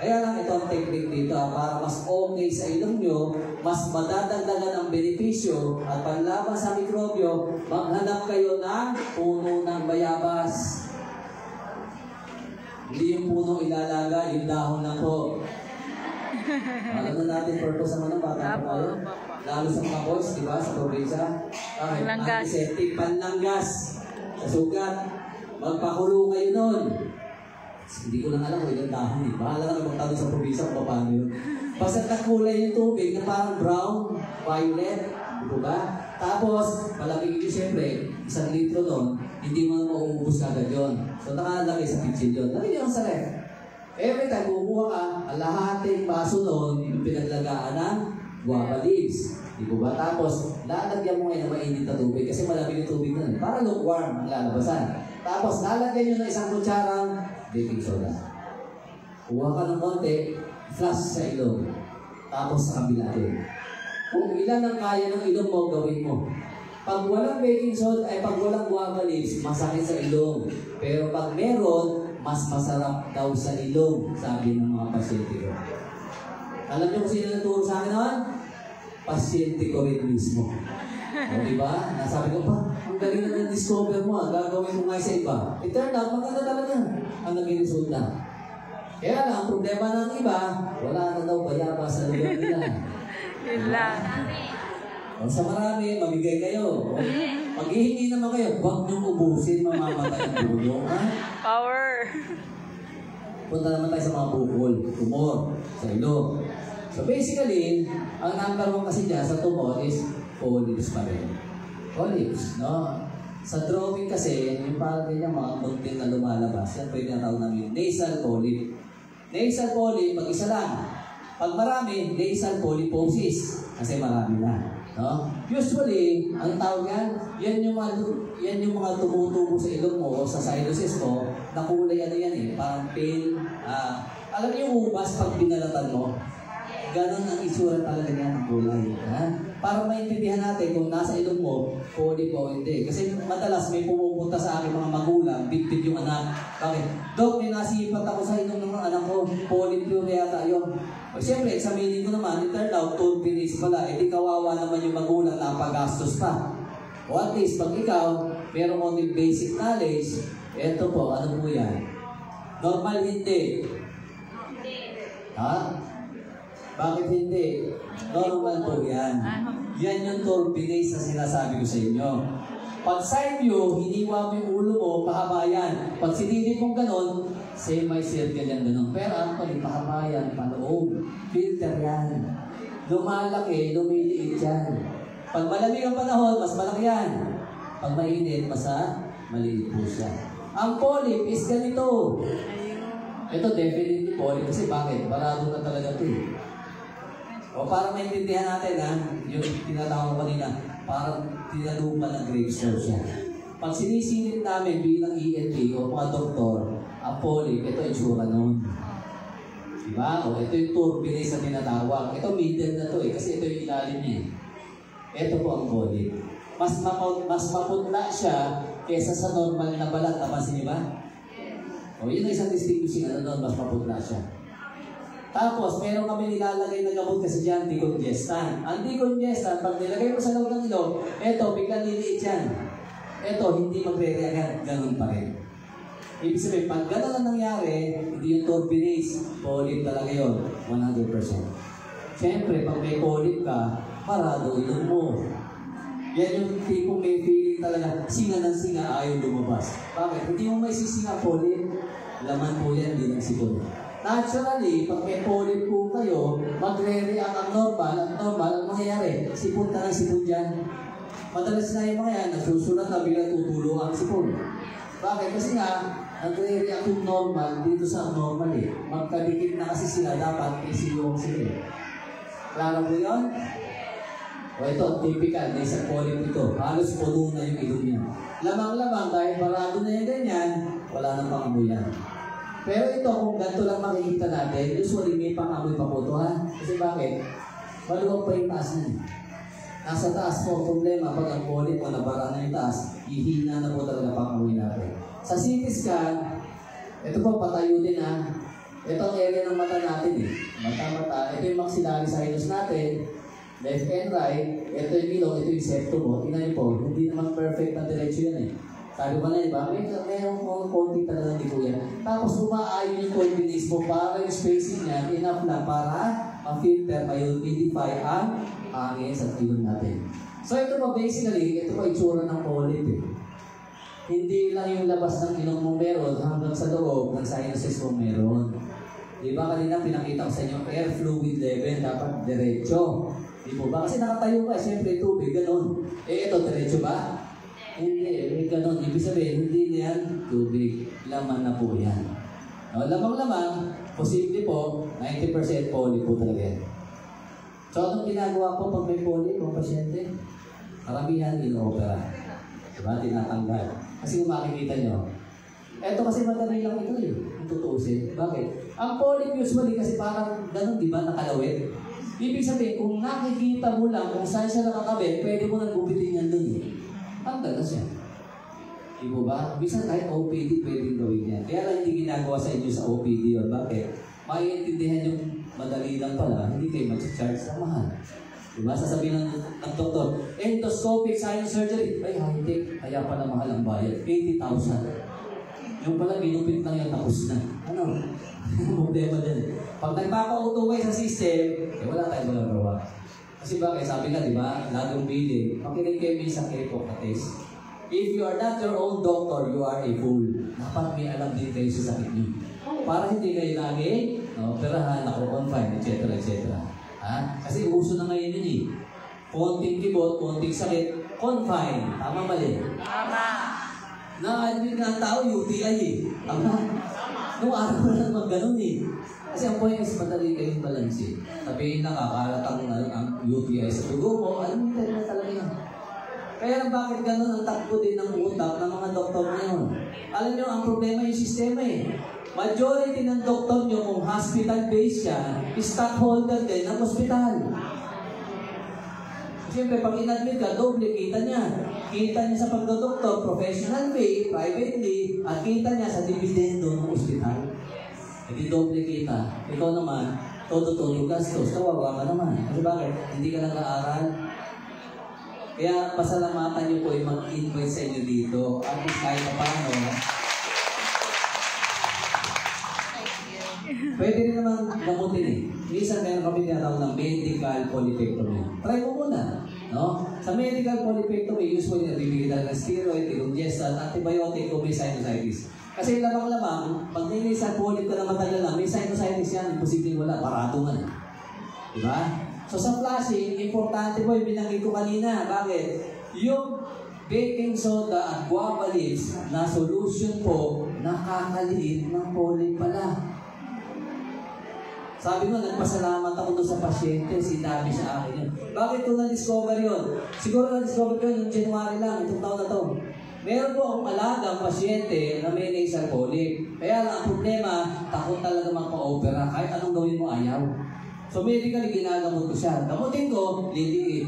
Kaya lang ito ang technique dito, para mas okay sa ilong nyo, mas madadagdagan ang benepisyo at panlaban sa mikrobyo, maghanap kayo ng puno ng bayabas. Hindi yung puno ilalaga, yung dahon na po. Alam na natin purpose naman ng bata pa tayo. Lalo sa mga boys, di ba, sa probinsya. Panlanggas. Antiseptic, panlanggas. Sa sugat. magpakulo kayo nun. Hindi ko lang alam kung ilang dahon eh. Bahala ka na magtanong sa probinsya kung paano yun. Basta kulay yung tubig na parang brown, violet, di ba? Tapos, malamig yun siyempre, 1 litro nun, hindi mo mauubos agad yun. So, nakalagay sa kitchen yun. Lagay yun sa ref. Every time, kumukuha ka, ang lahating baso nun, yung pinaglagaan ng guava leaves. Di ba? Tapos, lalagyan mo ngayon ng mainit na tubig kasi malamig yung tubig nun. Para lukewarm ang lalabasan. Tapos, lalagyan nyo ng 1 kutsarang baking soda. Kuha ka ng konti, flush sa ilong. Tapos sa kabila din. Kung ilan ang kaya ng ilong mo, gawin mo. Pag walang baking soda, pag walang guava leaves, masakit sa ilong. Pero pag meron, mas masarap daw sa ilong, sabi ng mga pasyente ko. Alam niyo kung sino nagturo sa akin naman? Pasyente ko rin mismo. O diba? Nasabi ko pa, ang galing na na-discover mo, gagawin mo nga sa iba. It turned out, maganda talaga ang naging resulta. Kaya lang, ang problema ng iba, wala na daw bayaba sa lugar nila. Yun lang. O sa marami, mamigay kayo. Pag-ihingi naman kayo, huwag niyong ubusin, mamamatay ang dulo. Power. Punta naman tayo sa mga bukol, tumor, sa ilong. So basically, ang number 1 kasi dyan sa tumor is polyps pa rin. Polyps, no? Sa drawing kasi, yung parang ganyan mga konting na lumalabas, yan pwede na tawag namin nasal polyp. Nasal polyp, mag-isa lang. Pag marami, nasal polyposis. Kasi marami na. No? Usually, ang tawag yan yung mga tumutubo sa ilong mo o sa sinuses mo, na kulay ano yan eh, parang pale. Alam niyo yung ubas pag binalatan mo, ganon ang itsura talaga niya ng kulay. Para maintindihan natin kung nasa ilong mo, polyp o hindi. Kasi madalas may pumupunta sa akin mga magulang, bit-bit yung anak. Bakit? Dok, may nasipat ako sa ilong ng mga anak ko, polyp yun yata yun. O siyempre, examinin ko naman, it turned out, toothpaste pala, di kawawa naman yung magulang na pagastos pa. O at least, pag ikaw, meron mo yung basic knowledge, eto po, ano po yan? Normal hindi. Ha? Bakit hindi? Normal po yan. Yan yung toothpaste na sinasabi ko sa inyo. Pag side view, hiniwa mo yung ulo mo, pahaba yan. Pag sinilip mong ganon, semi-circle yan ganon. Pero ang pahaba yan, paloob. Filter yan. Lumalaki, lumiliit yan. Pag malamig ang panahon, mas malaki yan. Pag mainit, maliit po siya. Ang polyp is ganito. Ito definitely polyp. Kasi bakit? Barado na talaga ito eh. O para maintindihan natin yung tinatawag ko kanina, parang tinalupan ng grapes daw siya. Pag sinisilip namin bilang ENT o mga doktor, ang polyp, ito itsura nun. Diba? O ito yung turbinase na tinatawag. Ito middle na to kasi ito yung ilalim niya. Ito po ang polyp. Mas maputla siya kesa sa normal na balat. Napansin niyo ba? O yun ang isang distinguishing doon, mas maputla siya. Tapos, meron kami nilalagay na gamot kasi dyan, decongestant. Ang decongestant, pag nilagay mo sa loob ng ilong, eto, biglang liliit yan. Eto, hindi magre-react, ganun pa rin. Ibig sabihin, pag ganun ang nangyari, hindi yung turbinase, polyp talaga yun, 100%. Siyempre, pag may polyp ka, parado ilong mo. Yan yung tipong may feeling talaga, singa ng singa, ayaw lumabas. Bakit? Hindi mo may sisinga polyp, laman po yan, hindi ng sipon. Naturally, pag may polyp po kayo, magre-react ang normal, ang mangyayari, sipon ka ng sipon dyan. Madalas na yung mga yan, nasusunod na biglang tutulo ang sipon. Bakit? Kasi nga, nagre-react yung normal dito sa abnormal eh. Magkadikit na kasi sila, dapat isilong sila. Klaro po yun? O ito, typical, na isang polyp ito. Halos puno na yung ilong niya. Lamang-lamang, dahil parado na yung ganyan, wala nang pangamoy yan. Pero ito, kung ganito lang makikita natin, usually may pangamoy pa po ito ha. Kasi bakit? Maluwag pa yung taas niya. Nasa taas po, problema, pag ang polyp mo nabara na yung taas, ihina na po talaga pangamoy natin. Sa CT scan, ito po, patayo din ha. Ito ang area ng mata natin eh. Mata-mata. Ito yung maxillary sinus natin. Left and right. Ito yung ilong, ito yung septum mo. Tingnan niyo po, hindi naman perfect na diretsyo yan eh. Sabi ba na iba, mayroong mga konti talaga hindi ko yan. Tapos umaayon yung coordinates mo para yung spacing niya, enough na para ma-filter, ma-humidify ang hangin sa ilong natin. So ito po basically, ito po itsura ng polyp eh. Hindi lang yung labas ng ilong mo meron, hanggang sa loob ng sinuses mo meron. Di ba kanina pinakita ko sa inyo, air fluid level, dapat diretso. Di po ba? Kasi nakatayo ka, siyempre tubig, ganun. Ito, diretso ba? Hindi, ganun. Ibig sabihin, hindi yan tubig. Laman na po yan. No, lamang-lamang, posible po, 90% poly po talaga yan. So, anong ginagawa po pag may poly, mga pasyente? Karamihan in-opera. Diba? Tinatanggal. Kasi kung makikita nyo, eto kasi madali lang ito eh. Ang tutuusin. Bakit? Ang polyp usually kasi parang ganun, di ba, nakalawit. Ibig sabihin, kung nakikita mo lang kung saan siya nakakabit, pwede mo nang gupitin yan dun eh. Tanggal na siya. Di mo ba? Bisa kahit OPD pwedeng gawin yan. Kaya lang hindi ginagawa sa inyo sa OPD yun. Bakit? Maiintindihan yung madali lang pala, hindi kayo mag-charge sa mahal. Diba? Sasabihin ng doktor, endoscopic sinus surgery. Ay, high-tech. Kaya pala mahal ang bayad. 80,000. Yung pala, binupit lang yan, tapos na. Ano? Problema din. Pag nagpapa-auto sa system, wala tayong magagawa. Kasi bakit? Sabi nga, di ba? Lagong billing. Makinig kayo minsan kayo po ka-test. If you are not your own doctor, you are a fool. Dapat may alam din kayo sa sakit niyo. Para hindi kayo lagi, operahan, ako-confine, etc. etc. Ha? Kasi uso na ngayon yun eh. Konting kibot, konting sakit, confine. Tama mali? Tama. Na-admit nga ang tao, UTI eh. Tama? Noong araw na naman ganun eh. Kasi ang point is madali kayong balansin. Sabihin na kakalat ang UTI sa dugo mo, alam mo na talaga yan. Kaya bakit ganun ang takbo din ng utak ng mga doktor ngayon? Alam nyo, ang problema yung sistema eh. Majority ng doktor nyo kung hospital-based siya, stockholder din ng hospital. Siyempre, pag in-admit ka, doble kita niya. Kita niya sa pagdodoktor, professional way, privately, at kita niya sa dividendo ng hospital. Hindi doble kita. Ikaw naman, todo-todo gastos, kawawa ka naman. Kasi bakit? Hindi ka nag-aaral. Kaya pasalamatan niyo po yung mag-invite sa inyo dito. At least kahit na paano, pwede rin naman gamutin eh. Minsan meron kami tinatawag ng medical polypectomy. Try mo muna. No? Sa medical polypectomy, usually nabibigyan ng steroid, decongestant, antibiotic, kung may sinusitis. Kasi lamang-lamang, pag nilisan polyp ka na matagal na, may sinusitis yan, imposible wala, parado man. Diba? So sa flushing, importante po yung binanggit ko kanina. Bakit? Yung baking soda at guava leaves na solution po, nakakaliit ng polyp pala. Sabi mo, nagpasalamat ako doon sa pasyente, sinabi sa akin yun. Bakit ko na-discover yun? Siguro na-discover ko yun yung January lang, itong taon na to. Meron po akong alagang pasyente na may nasal polyp. Kaya lang ang problema, takot talaga magpa-opera. Kahit anong gawin mo, ayaw. So medically, ginagamot ko siya. Gamutin ko, liliit.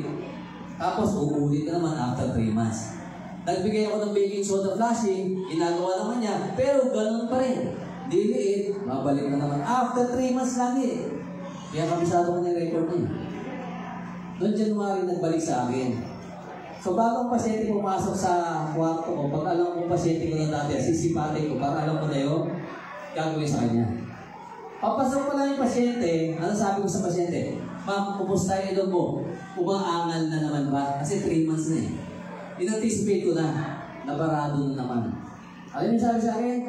Tapos uulit na naman after 3 months. Nagbigay ako ng baking soda flushing, ginagawa naman niya, pero ganun pa rin. Diliit, mabalik na naman. After 3 months lagi. Kaya kabisado ko na yung record niya. Noong January, nagbalik sa akin. So bago ang pasyente pumasok sa kwarto ko, pag alam ko pasyente ko na dati, sisipatin ko, para alam ko na yun, gagawin sa kanya. Papasok ko lang yung pasyente, ano sabi ko sa pasyente? Ma'am, kumusta yung ilong mo? Umaangal na naman ba? Kasi 3 months na eh. In-anticipate ko na, nabarado na naman. Alam niyo sabi sa akin?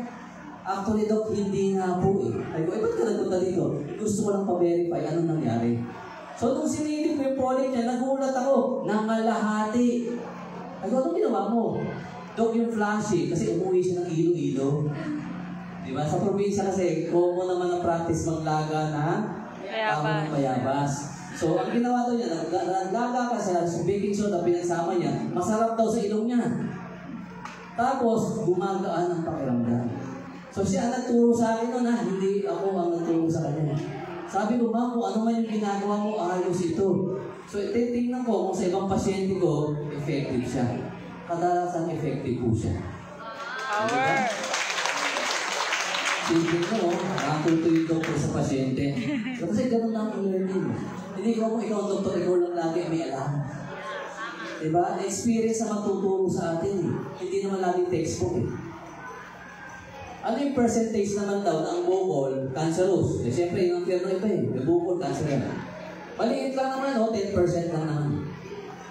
Actually, Doc, hindi nga po eh. Ay ko, ba't ka nagpunta dito? Gusto ko lang pa-verify anong nangyari. So, nung sinilip ko yung polyp niya, nagulat ako, nangalahati. Ay ko, anong ginawa mo? Doc, yung flashy, kasi umuwi siya ng ilo-ilo. Diba? Sa probinsya kasi, common naman ang practice maglaga na tao ng bayabas. So, ang ginawa daw niya, naglaga ka sa baking soda, pinagsama niya, masarap daw sa ilong niya. Tapos, gumagaan ang pakiramdam. So siya ang nagturo sa akin noon, hindi ako ang nagturo sa kanya. Sabi ko, ma'am, kung ano man yung ginagawa mo, ayos ito. So ititingnan ko kung sa ibang pasyente ko, effective siya. Kadalasan effective po siya. Power! Simple mo, natuto yung doktor sa pasyente. Kasi ganun lang ang learning. Hindi ko kung ikaw ang doktor, ikaw lang lagi may alam. Diba? Experience ang magtuturo sa atin. Hindi naman lagi textbook eh. Ano yung percentage naman daw na ang bukol, cancerous? Eh, siyempre, yung terno iba eh. Yung bukol, cancer yan. Maliit lang naman, 10% lang naman.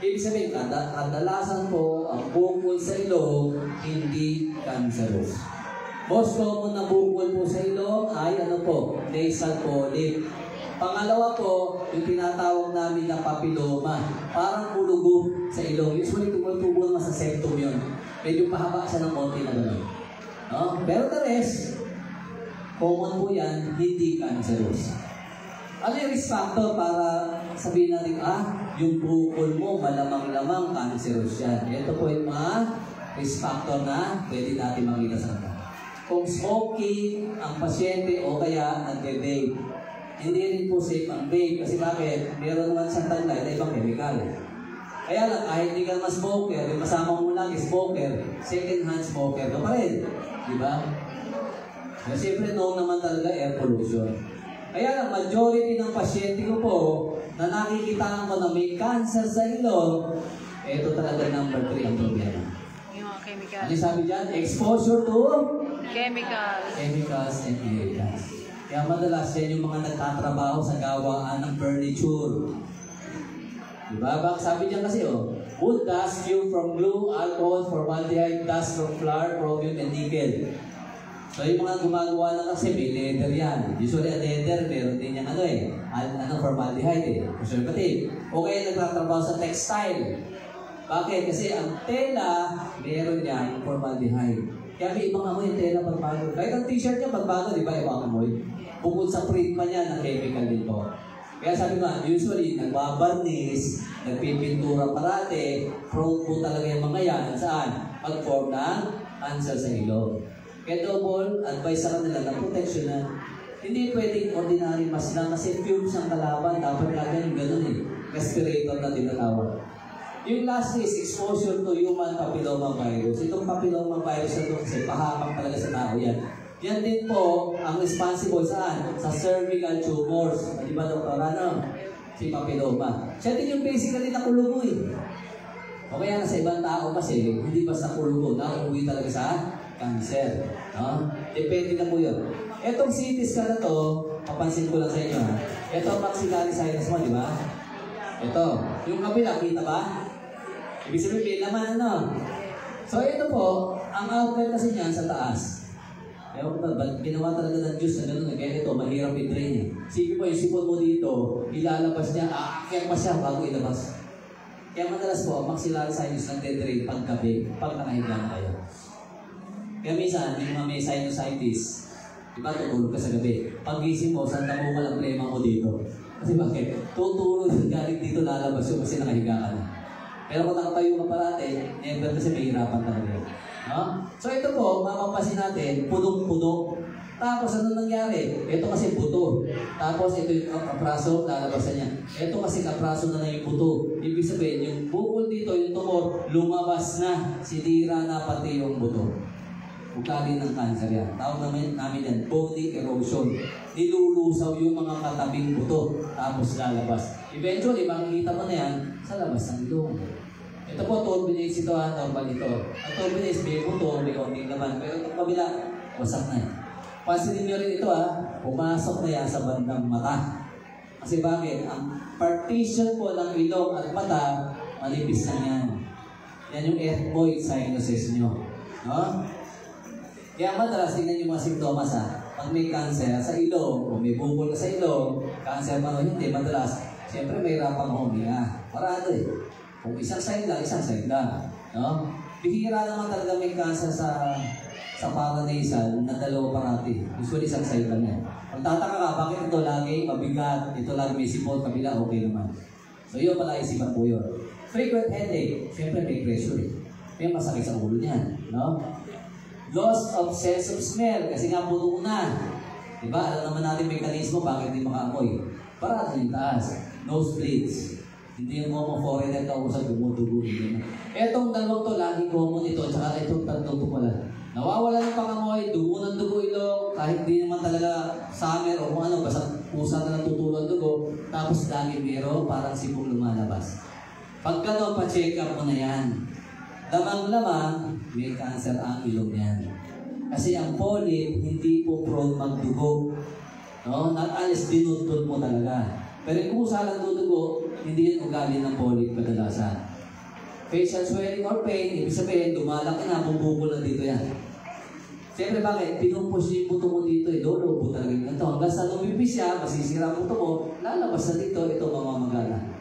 Ibig sabihin, kadalasan po ang bukol sa ilong hindi cancerous. Most common na bukol po sa ilong ay ano po, nasal polyp. Pangalawa po, yung tinatawag namin na papilloma. Parang pulugo sa ilong. Usually tumutubo naman sa septum yun. Medyo pahaba siya ng konti na gano'n. No? Pero the rest, common po yan, hindi cancerous. Ano yung risk factor para sabihin natin, yung bukol mo malamang-lamang cancerous yan. Ito po yung mga risk factor na pwede natin makita sa kanya. Kung smoking ang pasyente o kaya nagbe-vape, hindi rin po safe ang vape. Kasi bakit? Meron naman siyang taglay na ibang chemical. Kaya lang, kahit hindi ka naman smoker, yung kasama mo lagi smoker, second-hand smoker ka pa rin. Diba? Kasi siyempre noon naman talaga air pollution. Kaya lang, majority ng pasyente ko po na nakikitaan ko na may cancer sa ilong, ito talaga number 3 ang problema. Yung mga chemicals. Ano sabi dyan? Exposure to Chemicals. chemicals and irritants. Kaya madalas yan yung mga nagtatrabaho sa gawaan ng furniture. Diba? Bak sabi dyan kasi, wood dust fuel from glue, alcohol, formaldehyde, dust from flour, chromium, and nickel. So yung mga gumagawa na kasi may leather yan. Usually ang leather, meron din yung formaldehyde preservative. O kaya nagtatrabaho sa textile. Bakit? Kasi ang tela, meron yan formaldehyde. Kaya may ibang amoy yung tela pagbago. Kahit ang t-shirt niya pagbago, di ba ibang amoy? Bukod sa print pa niya, na chemical din po. Kaya sabi ko, usually, nagbabarnis, nagpipintura parate, prone po talaga yung mga yan. Saan? Pag-form ng cancer sa ilong. Kaya double, advice sa kanila na protection na hindi pwedeng ordinary mask lang kasi fumes ang kalaban. Dapat natin gano'n respirator na tinatawag. Yung last is exposure to human papilloma virus. Itong papilloma virus na ito kasi pahamak talaga sa tao yan. Yan din po ang responsible saan? Sa cervical tumors. Di ba, Dr. Ano? Si papilloma. Siya din yung basically na kulugo O kaya sa ibang tao kasi, hindi basta kulugo. Nauuwi talaga sa cancer. No? Depende na po yun. Etong CT scan na to, papansin ko lang sa inyo. Ito ang maxillary sinus mo, di ba? Ito. Yung kabila, kita ba? Ibig sabihin, may laman, ano? So, ito po, ang outlet kasi niyan sa taas. Ewan ko ba, ginawa talaga ng Diyos na gano'n. Kaya ito, mahirap i-drain Sige po, yung sipon mo dito, ilalabas niya, kaya pa siya bago ilabas. Kaya madalas po, ang maxillary sinus nagde-drain paggabi, pag nakahiga na kayo. Kaya minsan, yung mga may sinusitis, diba, tutulog ka sa gabi. Pag gising mo, saan mo walang problema mo dito? Kasi bakit? Tutulog yung galing dito, lalabas yun kasi nakahiga ka na. Pero kung nakatayo ka parate, never kasi mahirapan talaga yun. No? So ito po, mapapasin natin, punong-puno. Tapos ano nangyari? Ito kasi buto. Tapos ito yung kapraso, lalabasan niya. Ito kasi kapraso na lang yung buto. Ibig sabihin, yung bukol dito, yung tumor, lumabas na. Sinira na pati yung buto. Ugali ng cancer yan. Tawag namin yan, bony erosion. Nilulusaw yung mga katabing buto, tapos lalabas. Eventually, makikita mo na yan sa labas ng ilong. Ito po, turbinates ito normal ito. Ang turbinates, may buto, may konting naman. Pero itong kabila, wasak na yan. Pansinin nyo rin ito pumasok na yan sa bandang mata. Kasi bakit? Ang partition po ng ilong at mata, malipis na yan. Yan yung ethmoid sinuses nyo. No? Kaya madalas, tingnan yung mga simptomas Pag may cancer sa ilong, o may bukol ka sa ilong, cancer man o hindi, madalas, siyempre may rapang huminga. Parado Kung isang side lang. No? Bihira naman talaga may cancer sa paranasal na dalawa parati. Usually isang side lang yan. Pagtataka ka, bakit ito lagi mabigat, ito lagi may sipot, kabila, okay naman. So yun pala isipan po yun. Frequent headache, siyempre may pressure May masakit sa ulo niyan. No? Loss of sense of smell, kasi nga puno na. Diba? Alam naman natin mekanismo, bakit hindi makaamoy. Parang yung taas. Nosebleeds. Hindi yung mga foreigner ka usap, dumudugo. Etong dalawang to, lagi common ito, tsaka itong tatlong to pala. Nawawala yung pangamoy, dugo ng dugo ilong, kahit di naman talaga summer o kung ano, basta pusa na natutulog dugo, tapos lagi meron, parang sipong lumalabas. Pag gano'n, pa-check up mo na yan. Lamang-lamang, may cancer ang ilong yan. Kasi ang polyp, hindi po prone magdugo. No? Not unless dinudod mo talaga. Pero kung kusa lang dudugo, hindi yan ugali ng polyp kadalasan. facial swelling or pain, ibig sabihin, lumalaki na, bubukol na dito yan. Siyempre bakit? Pinupush niyo yung buto mo dito, lolo, buto talaga yung ganito. Hanggang sa lumipis siya, masisira ang buto mo, lalabas na dito, ito mamamagana.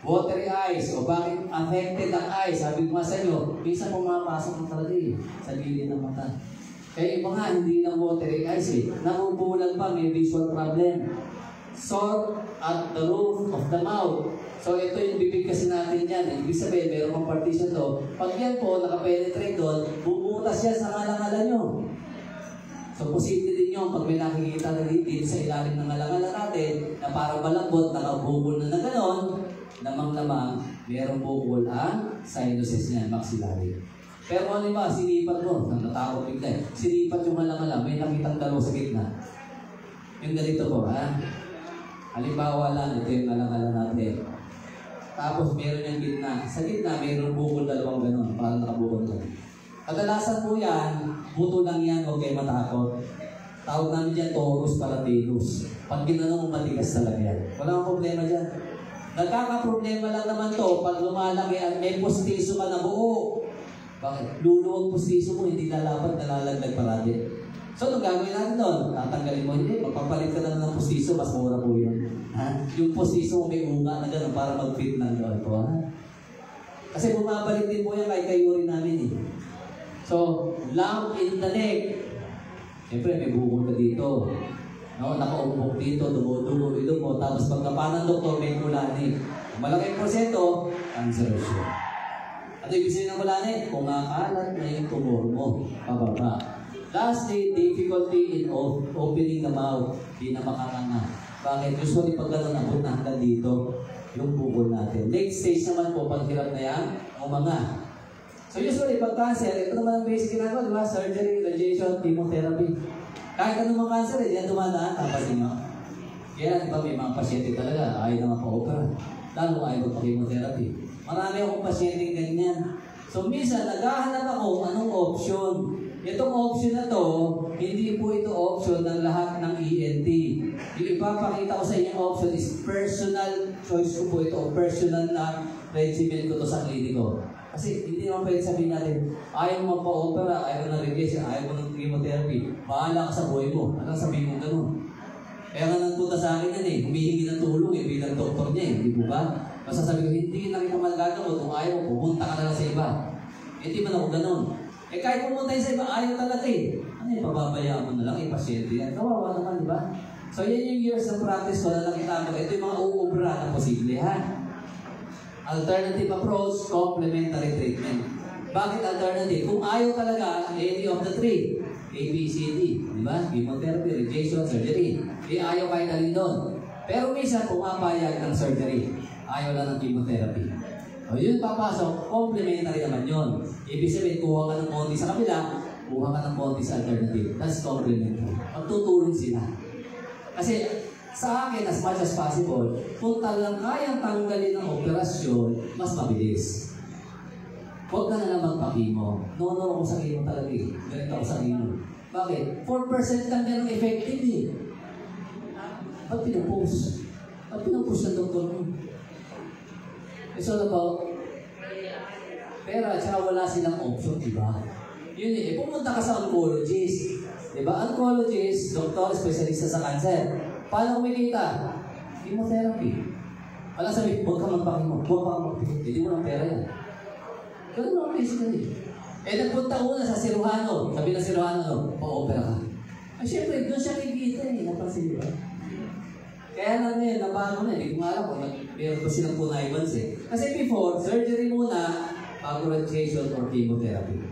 Watery eyes, o bakit affected ang eyes? Sabi ko nga sa inyo, minsan pumapasok na talaga sa gilid ng mata. Kaya iba nga, hindi lang watery eyes nabubulan pa, may visual problem. Sore at the roof of the mouth. So ito yung bibig kasi natin yan. Ibig sabihin, meron kang partition to. Pag yan po, nakapenetrate doon, bubutas yan sa ngalang-ngala nyo. So posible din yun, pag may nakikita na dito sa ilalim ng ngalang-ngala natin, na parang malambot, nakabukol na gano'n, lamang-lamang, merong bukol ang sinuses niya, maxillary. Pero ano ba, sinipat mo, natakot bigla sinipat yung ngalang-ngala, may nakitang dalaw sa gitna. Yung ganito po, ha? Halimbawa lang, ito yung ngalang-ngala natin. Tapos meron yung gitna. Sa gitna, mayroong bukol dalawang gano'n. Parang nakabukol lang. Kadalasan po yan, buto lang yan, huwag kayo matakot. Tawag namin dyan, torus paratinus. Pag ginanong mo, matigas talaga yan. Wala kang problema dyan. Nagkakaproblema lang naman to pag lumalaki at may postiso ka na buo. Bakit? Luluwag postiso mo, hindi lalapat, nalalagdag parati. So, anong gagawin natin doon? Tatanggalin mo, hindi. Magpapalit ka na ng postiso, mas mura po yun. Ha? Yung postiso mo may unga na gano'n para mag-fit ng doon po. Ha? Kasi bumabalik din po yan kahit kayo rin namin So, lump in the neck. Siyempre, may bukol ka dito. No? Nakaumpok dito, dumudugo, mo. Tapos pagkapa ng doktor, may kulani. Malaking porsyento, cancerous. At ibig sabihin ng kulani, kung akalat na yung tumor mo, pababa. Lastly, difficulty in opening the mouth. Di na makakanga. Bakit? Usually pag gano'n abot na hanggang dito, yung bukol natin. Next stage naman po, pag hirap na yan, umanga. So usually pag cancer, ito naman ang basic ginagawa, di ba? Surgery, radiation, chemotherapy. Kahit anong mga cancer, diyan dumadaan, tapasin nyo. Kaya di ba may mga pasyente talaga, ayaw na mapa-opera. Lalo ayaw magpa-chemotherapy. Marami akong pasyente ganyan. So minsan, naghahanap ako anong option. Itong option na to, hindi po ito option ng lahat ng ENT. Yung ipapakita ko sa inyong option is personal choice ko po ito, personal na regimen ko to sa kliniko. Kasi hindi naman pwede sabihin natin, ayaw mo pa-opera, ayaw mo na radiation, ayaw mo ng chemotherapy. Bahala ka sa buhay mo. Anong sabihin mo ganun? Kaya nga nagpunta sa akin yan humihingi ng tulong bilang doktor niya hindi po ba? Masasabi ko, hindi na kita magagawa kung ayaw mo, pumunta ka na lang sa iba. Hindi man ako ganun. Kahit pumunta sa iba, ayaw talaga Ano yung pababayaan mo na lang, pasyente yan. Kawawa naman, di ba? So yan yung years ng practice ko na nakita mo. Ito yung mga uubra na posible, ha? Alternative approach, complementary treatment. Bakit alternative? Kung ayaw talaga, any of the three, A, B, C, D, di ba? Chemotherapy, radiation, surgery. Ayaw kahit alin doon. Pero minsan, pumapayag ng surgery. Ayaw lang ng chemotherapy. O yun papasok, complementary naman yun. Ibig sabihin, kuha ka ng konti sa kabila, kuha ka ng konti sa alternative. That's complementary. Magtutulong sila. Kasi, sa akin, as much as possible, kung talagang kayang tanggalin ng operasyon, mas mabilis. Huwag ka na lang magpa-chemo. No ako sa chemo talaga Ganito ako sa chemo. Bakit? 4% lang ganun effective Ba't pinupost? Ba't pinupost ng doktor mo? It's all about pera at saka wala silang option, diba? Yun pumunta ka sa oncologist. Diba? Oncologist, doktor, specialista sa cancer. Paano kumikita? Chemotherapy. Wala sabi, huwag ka magpakimo, huwag ka magpakimo. Hindi mo ng pera yan. Ganun ang basically. Nagpunta una sa siruhano. Sabi ng siruhano, pa-opera ka. Ay, syempre, doon siya kikita napansin ba? Kaya lang nabago na hindi ko nga alam kung meron ba silang punaybans Kasi before, surgery muna, bago radiation or chemotherapy.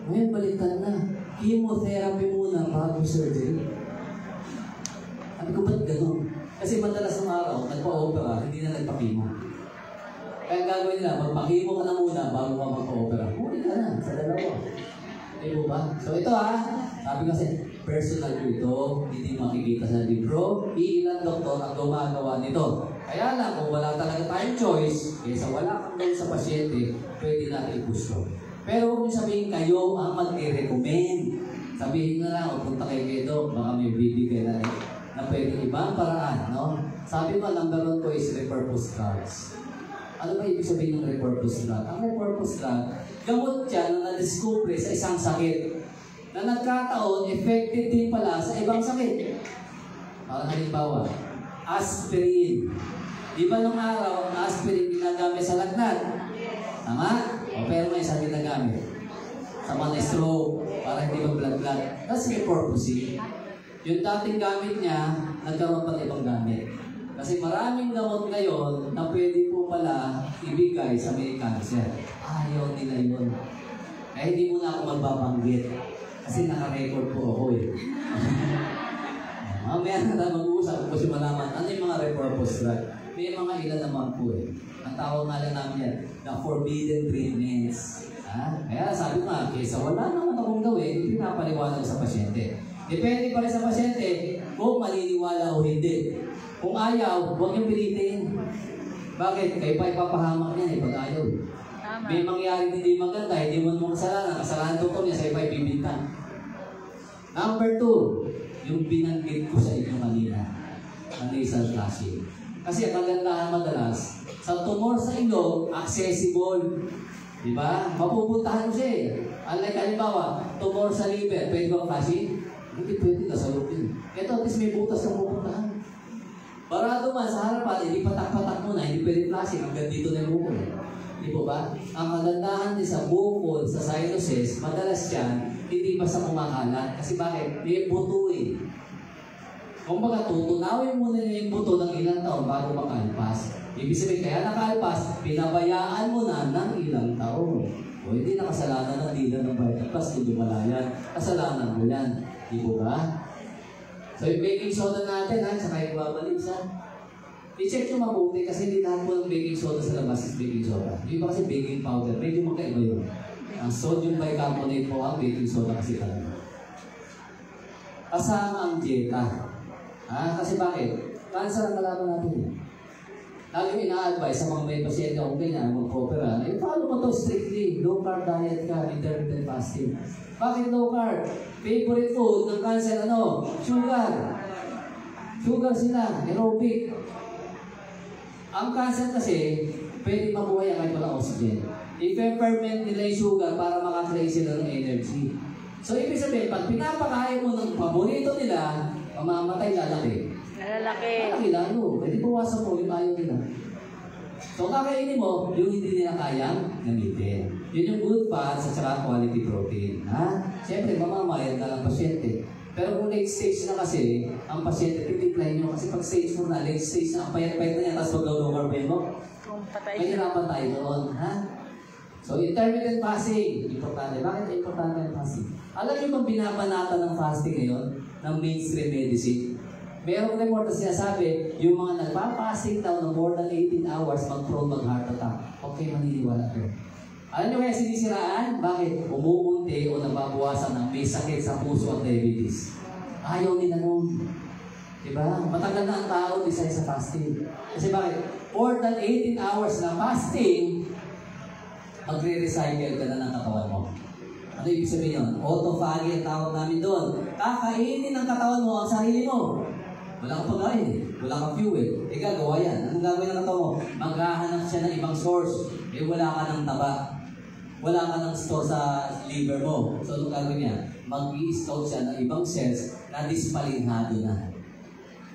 Ngayon, baliktad na. Chemotherapy muna, bago surgery. Sabi ko, ba't gano'n? Kasi madalas ng araw, nagpa-opera, hindi na nagpa-chemo. Kaya ang gagawin nila, magpa-chemo ka na muna bago ka magpa-opera. Huli ka na, sa dalawa. Di ba? So ito sabi kasi, personal ko ito, hindi makikita sa libro, ilang doktor ang gumagawa nito. Kaya lang, kung wala talaga tayong choice, kaysa wala kang doon sa pasyente, pwede natin i-push. Pero huwag niyo sabihin kayo ang mag-recommend. Sabihin na lang, punta kayo Doc, baka may bibigay na pwede ibang paraan, no? Sabi ko, number 1 ko is repurpose cards. Ano ba ibig sabihin ng repurpose drug? Ang repurpose drug, gamot yan na na-discover sa isang sakit na nagkataon, effective din pala sa ibang sakit. Parang halimbawa, aspirin. Di ba nung araw, ang aspirin ginagamit sa lagnat? Tama? O pero may isang ginagamit. Sa mga stroke, para hindi mag-blood-blood. That's repurposing. Yung dating gamit niya, nagkaroon pa ng ibang gamit. Kasi maraming gamot ngayon na pwede po pala ibigay sa may cancer. Ayaw nila yun. Kaya hindi mo na ako magbabanggit. Kasi naka-record po ako eh. Mamaya na tayo mag-uusap kasi malaman ano yung mga repurpose drug. May mga ilan naman po eh. Ang tawag nga lang namin yan, the forbidden treatments. Kaya sabi ko nga, kaysa wala naman akong gawin, pinapaliwanag sa pasyente. Depende pa rin sa pasyente kung maniniwala o hindi. Kung ayaw, huwag yung pilitin. Bakit? Kayo pa ipapahamak niyan pag ayaw. Tama. May mangyari hindi maganda, hindi mo kasalanan. Kasalanan doktor niya, sa iba ibibintang. Number 2, yung binanggit ko sa inyo kanina, ang nasal flushing. Kasi ang kagandahan madalas, sa tumor sa ilong, accessible. Diba? Mapupuntahan mo siya eh. Unlike halimbawa, tumor sa liver, pwede ba flushing? Hindi pwede, kasalupin. Ito, at least may butas na pupuntahan. Parado man sa harapan, hindi patak-patak mo na, hindi pwede flushing, hanggang dito na yung bukol. Di po ba? Ang kagandahan din sa bukol, sa sinuses, madalas yan, hindi basta kumakalat. Kasi bakit? May buto eh. Kung baga, tutunawin mo na yung buto ng ilang taon bago makalpas. Ibig sabihin, kaya nakalpas, pinabayaan mo na ng ilang taon. O hindi na kasalanan ng dealer ng Vitaplus, kung lumalayan. Kasalanan mo yan. Di po ba? So yung baking soda natin, saka yung babalik sa i-check nyo mabuti kasi hindi lahat po ng baking soda sa labas is baking soda. Yung iba kasi baking powder, medyo magkaiba yun. Ang sodium bicarbonate po ang baking soda kasi talaga. Kasama ang dieta. Kasi bakit? Cancer ang kalaban natin yun. Lagi ina-advise sa mga may pasyente kung ganyan, mag-opera, follow mo to strictly. Low carb diet ka, intermittent fasting. Bakit low carb? Favorite food ng cancer, sugar. Sugar sila, aerobic. Ang cancer kasi, pwede mabuhay kahit walang oxygen. I-ferment nila yung sugar para makaklay sila ng energy. So, ibig sabihin, pag pinapakain mo ng paborito nila, mamamatay lalaki. Lalaki lalo. Pwede bawasan mo yung ayaw nila. So, kakainin mo, yung hindi nila kayang gamitin. Yun yung good fats at saka quality protein. Siyempre, mamamayad na lang pasyente. Pero kung late stage na kasi, ang pasyente, titiplayin nyo. Kasi pag stage mo na, late stage na, ang payat-payat na yan, tapos mag-lower pain mo, may hirapan tayo doon. So, intermittent fasting, importante. Bakit importante ang fasting? Alam niyo bang binabanata ng fasting ngayon, ng mainstream medicine? Merong report na sinasabi, yung mga nagpapasting daw ng more than 18 hours, mag-prone mag-heart attack. Okay, maniniwala ko. Alam niyo kaya sinisiraan? Bakit? Umuunti o nababawasan ng may sakit sa puso at diabetes. Ayaw nila nun. Diba? Matagal na ang tao design sa fasting. Kasi bakit? More than 18 hours na fasting, magre-recycle ka na ng katawan mo. Ano ibig sabihin yun? Autophagy ang tawag namin doon. Kakainin ng katawan mo ang sarili mo. Wala kang pagkain, wala kang fuel. Gagawa yan. Anong gagawin ng katawan mo? Maghahanap siya ng ibang source. Wala ka ng taba. Wala ka ng store sa liver mo. So, anong gagawin niya? Mag-i-scout siya ng ibang cells na dispalinhado na.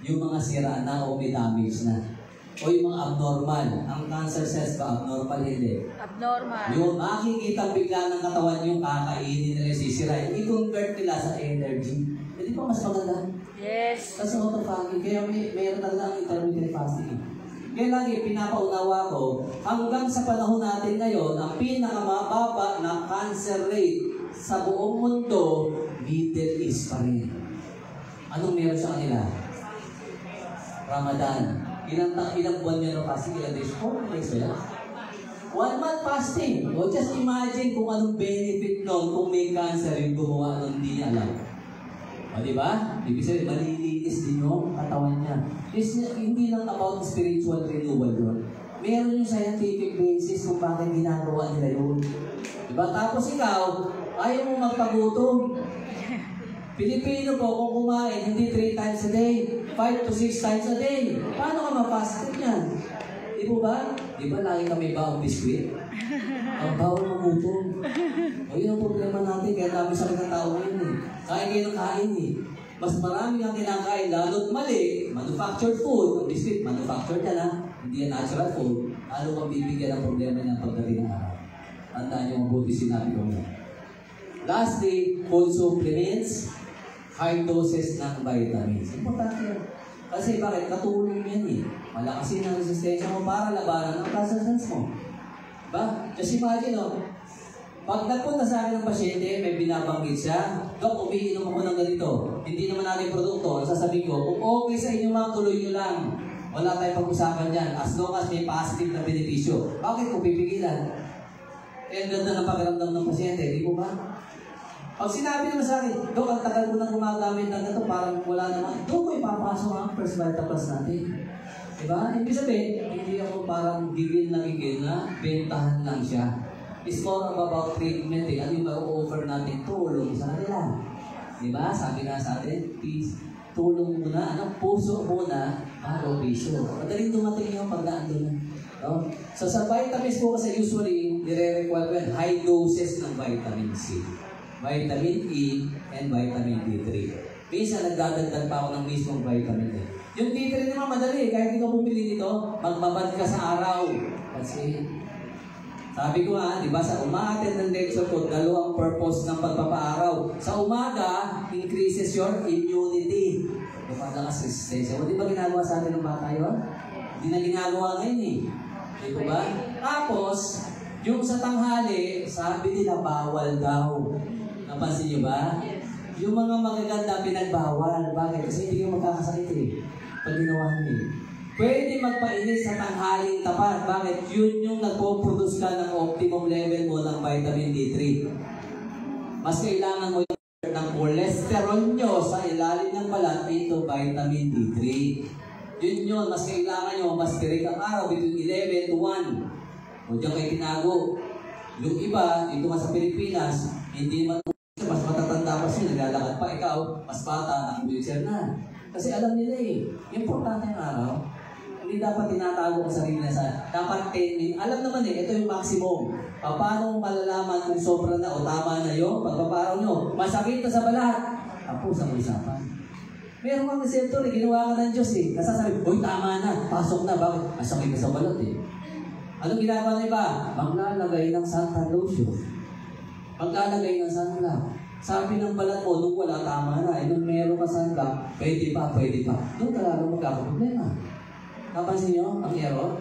Yung mga sira na o may damage na. O yung mga abnormal. Ang cancer cells ba? Abnormal, hindi. Abnormal. Yung makikita bigla ng katawan yung kakainin nila, sisirain, i-convert nila sa energy. Hindi pa mas maganda? Yes. Kasi autophagy, kaya mayroon talaga ang intermittent fasting. Kaya lagi pinapaunawa ko, hanggang sa panahon natin ngayon, ang pinakamababa na cancer rate sa buong mundo, Middle East pa rin. Anong meron sa kanila? Ramadan. Ilang buwan meron fasting? Ilang days? 4 days ba yan? 1 month fasting. O just imagine kung anong benefit nun kung may cancer yung gumawa nun, hindi niya alam. O diba? Ibig sabihin, malilinis din yung katawan niya. Hindi lang about spiritual renewal yun. Meron yung scientific basis kung bakit ginagawa nila yun. Diba? Tapos ikaw, ayaw mo magpagutom. Pilipino po, kung kumain, hindi 3 times a day, 5 to 6 times a day. Paano ka ma-fasted yan? Di po ba? Di ba lagi kami baong biskwit? Ang bawal magutom. O yun ang problema natin, kaya dami sakit ng tao ngayon eh. Kain kayo ng kain eh. Mas marami ang kinakain, lalo't mali, manufactured food. Ang biscuit, manufactured yan ha. Hindi yan natural food. Lalo kang bibigyan ng problema niya pagdating ng araw. Tandaan niyo mabuti sinabi ko niya. Lastly, food supplements, high doses ng vitamins. Importante yan. Kasi bakit? Katulong yan eh. Malakasin ang resistensya mo para labanan ang cancer cells mo. Diba? Just imagine pag nagpunta sa akin ng pasyente, may binabanggit siya, Dok, umiinom ako ng ganito. Hindi naman natin produkto. Ang sasabihin ko, kung okay sa inyo ma'am, tuloy nyo lang. Wala tayong pag-usapan dyan. As long as may positive na benepisyo. Bakit ko pipigilan? Eh, ang ganda ng pakiramdam ng pasyente, di po ba? Pag sinabi naman sa akin, Dok, ang tagal ko na gumagamit ng ito, parang wala naman. Dok, ko ipapasok ang First Vita Plus natin. Diba? Ibig sabihin, hindi ako parang gigil na bentahan lang siya. It's more about treatment eh. Ano yung mag-offer natin tulong sa kanila. Diba? Sabi nga sa atin, please, tulong muna, puso muna, bago piso. Madaling dumating yung pagdaan doon. No? So sa vitamins po kasi usually, nire-require ko yan, high doses ng vitamin C, vitamin E, and vitamin D3. Minsan nagdadagdag pa ako ng mismong vitamin E. Yung D3 naman madali, kahit hindi ka pumili nito, magbabad ka sa araw. Kasi sabi ko nga, di ba, sa umaatid ng lecture ko, dalawang purpose ng pagpapaaraw. Sa umaga, increases your immunity. Lumalakas resistensya. O di ba ginagawa sa atin ng bata yun? Hindi na ginagawa ngayon eh. Di ba? Tapos, yung sa tanghali, sabi nila bawal daw. Napansin niyo ba? Yung mga magaganda pinagbawal. Bakit? Kasi hindi kayo magkakasakit eh. Pag ginawa niyo eh. Pwede magpainis sa tanghaling tapat. Bakit? Yun yung nagpo-produce ka ng optimum level mo ng vitamin D3. Mas kailangan mo yung ng cholesterol nyo sa ilalim ng balat ito vitamin D3. Yun, mas kailangan nyo, mas tirik ang araw between 11 to 1. O diyan kayo tinago. Yung iba, dito nga sa Pilipinas, hindi mas matatanda pa siya, naglalakad pa ikaw, mas bata, naka-wheelchair na. Kasi alam nila eh, importante ang araw. Hindi dapat tinatago ang sarili na sa dapat 10 minutes. Alam naman eh, ito yung maximum. Paano malalaman kung sobra na o tama na yung pagpaparaw nyo? Masakit na sa balat. Tapos ang usapan. Meron kang reseptor eh, ginawa ka ng Diyos eh. Nasasabi, uy tama na, pasok na. Bakit? Masakit na sa balat eh. Anong ginagawa na iba? Maglalagay ng suntan lotion. Maglalagay ng sunblock. Sabi ng balat mo, nung wala tama na. Nung meron ka sunblock, pwede pa. Doon talaga magkakaproblema. Napansin nyo ang error?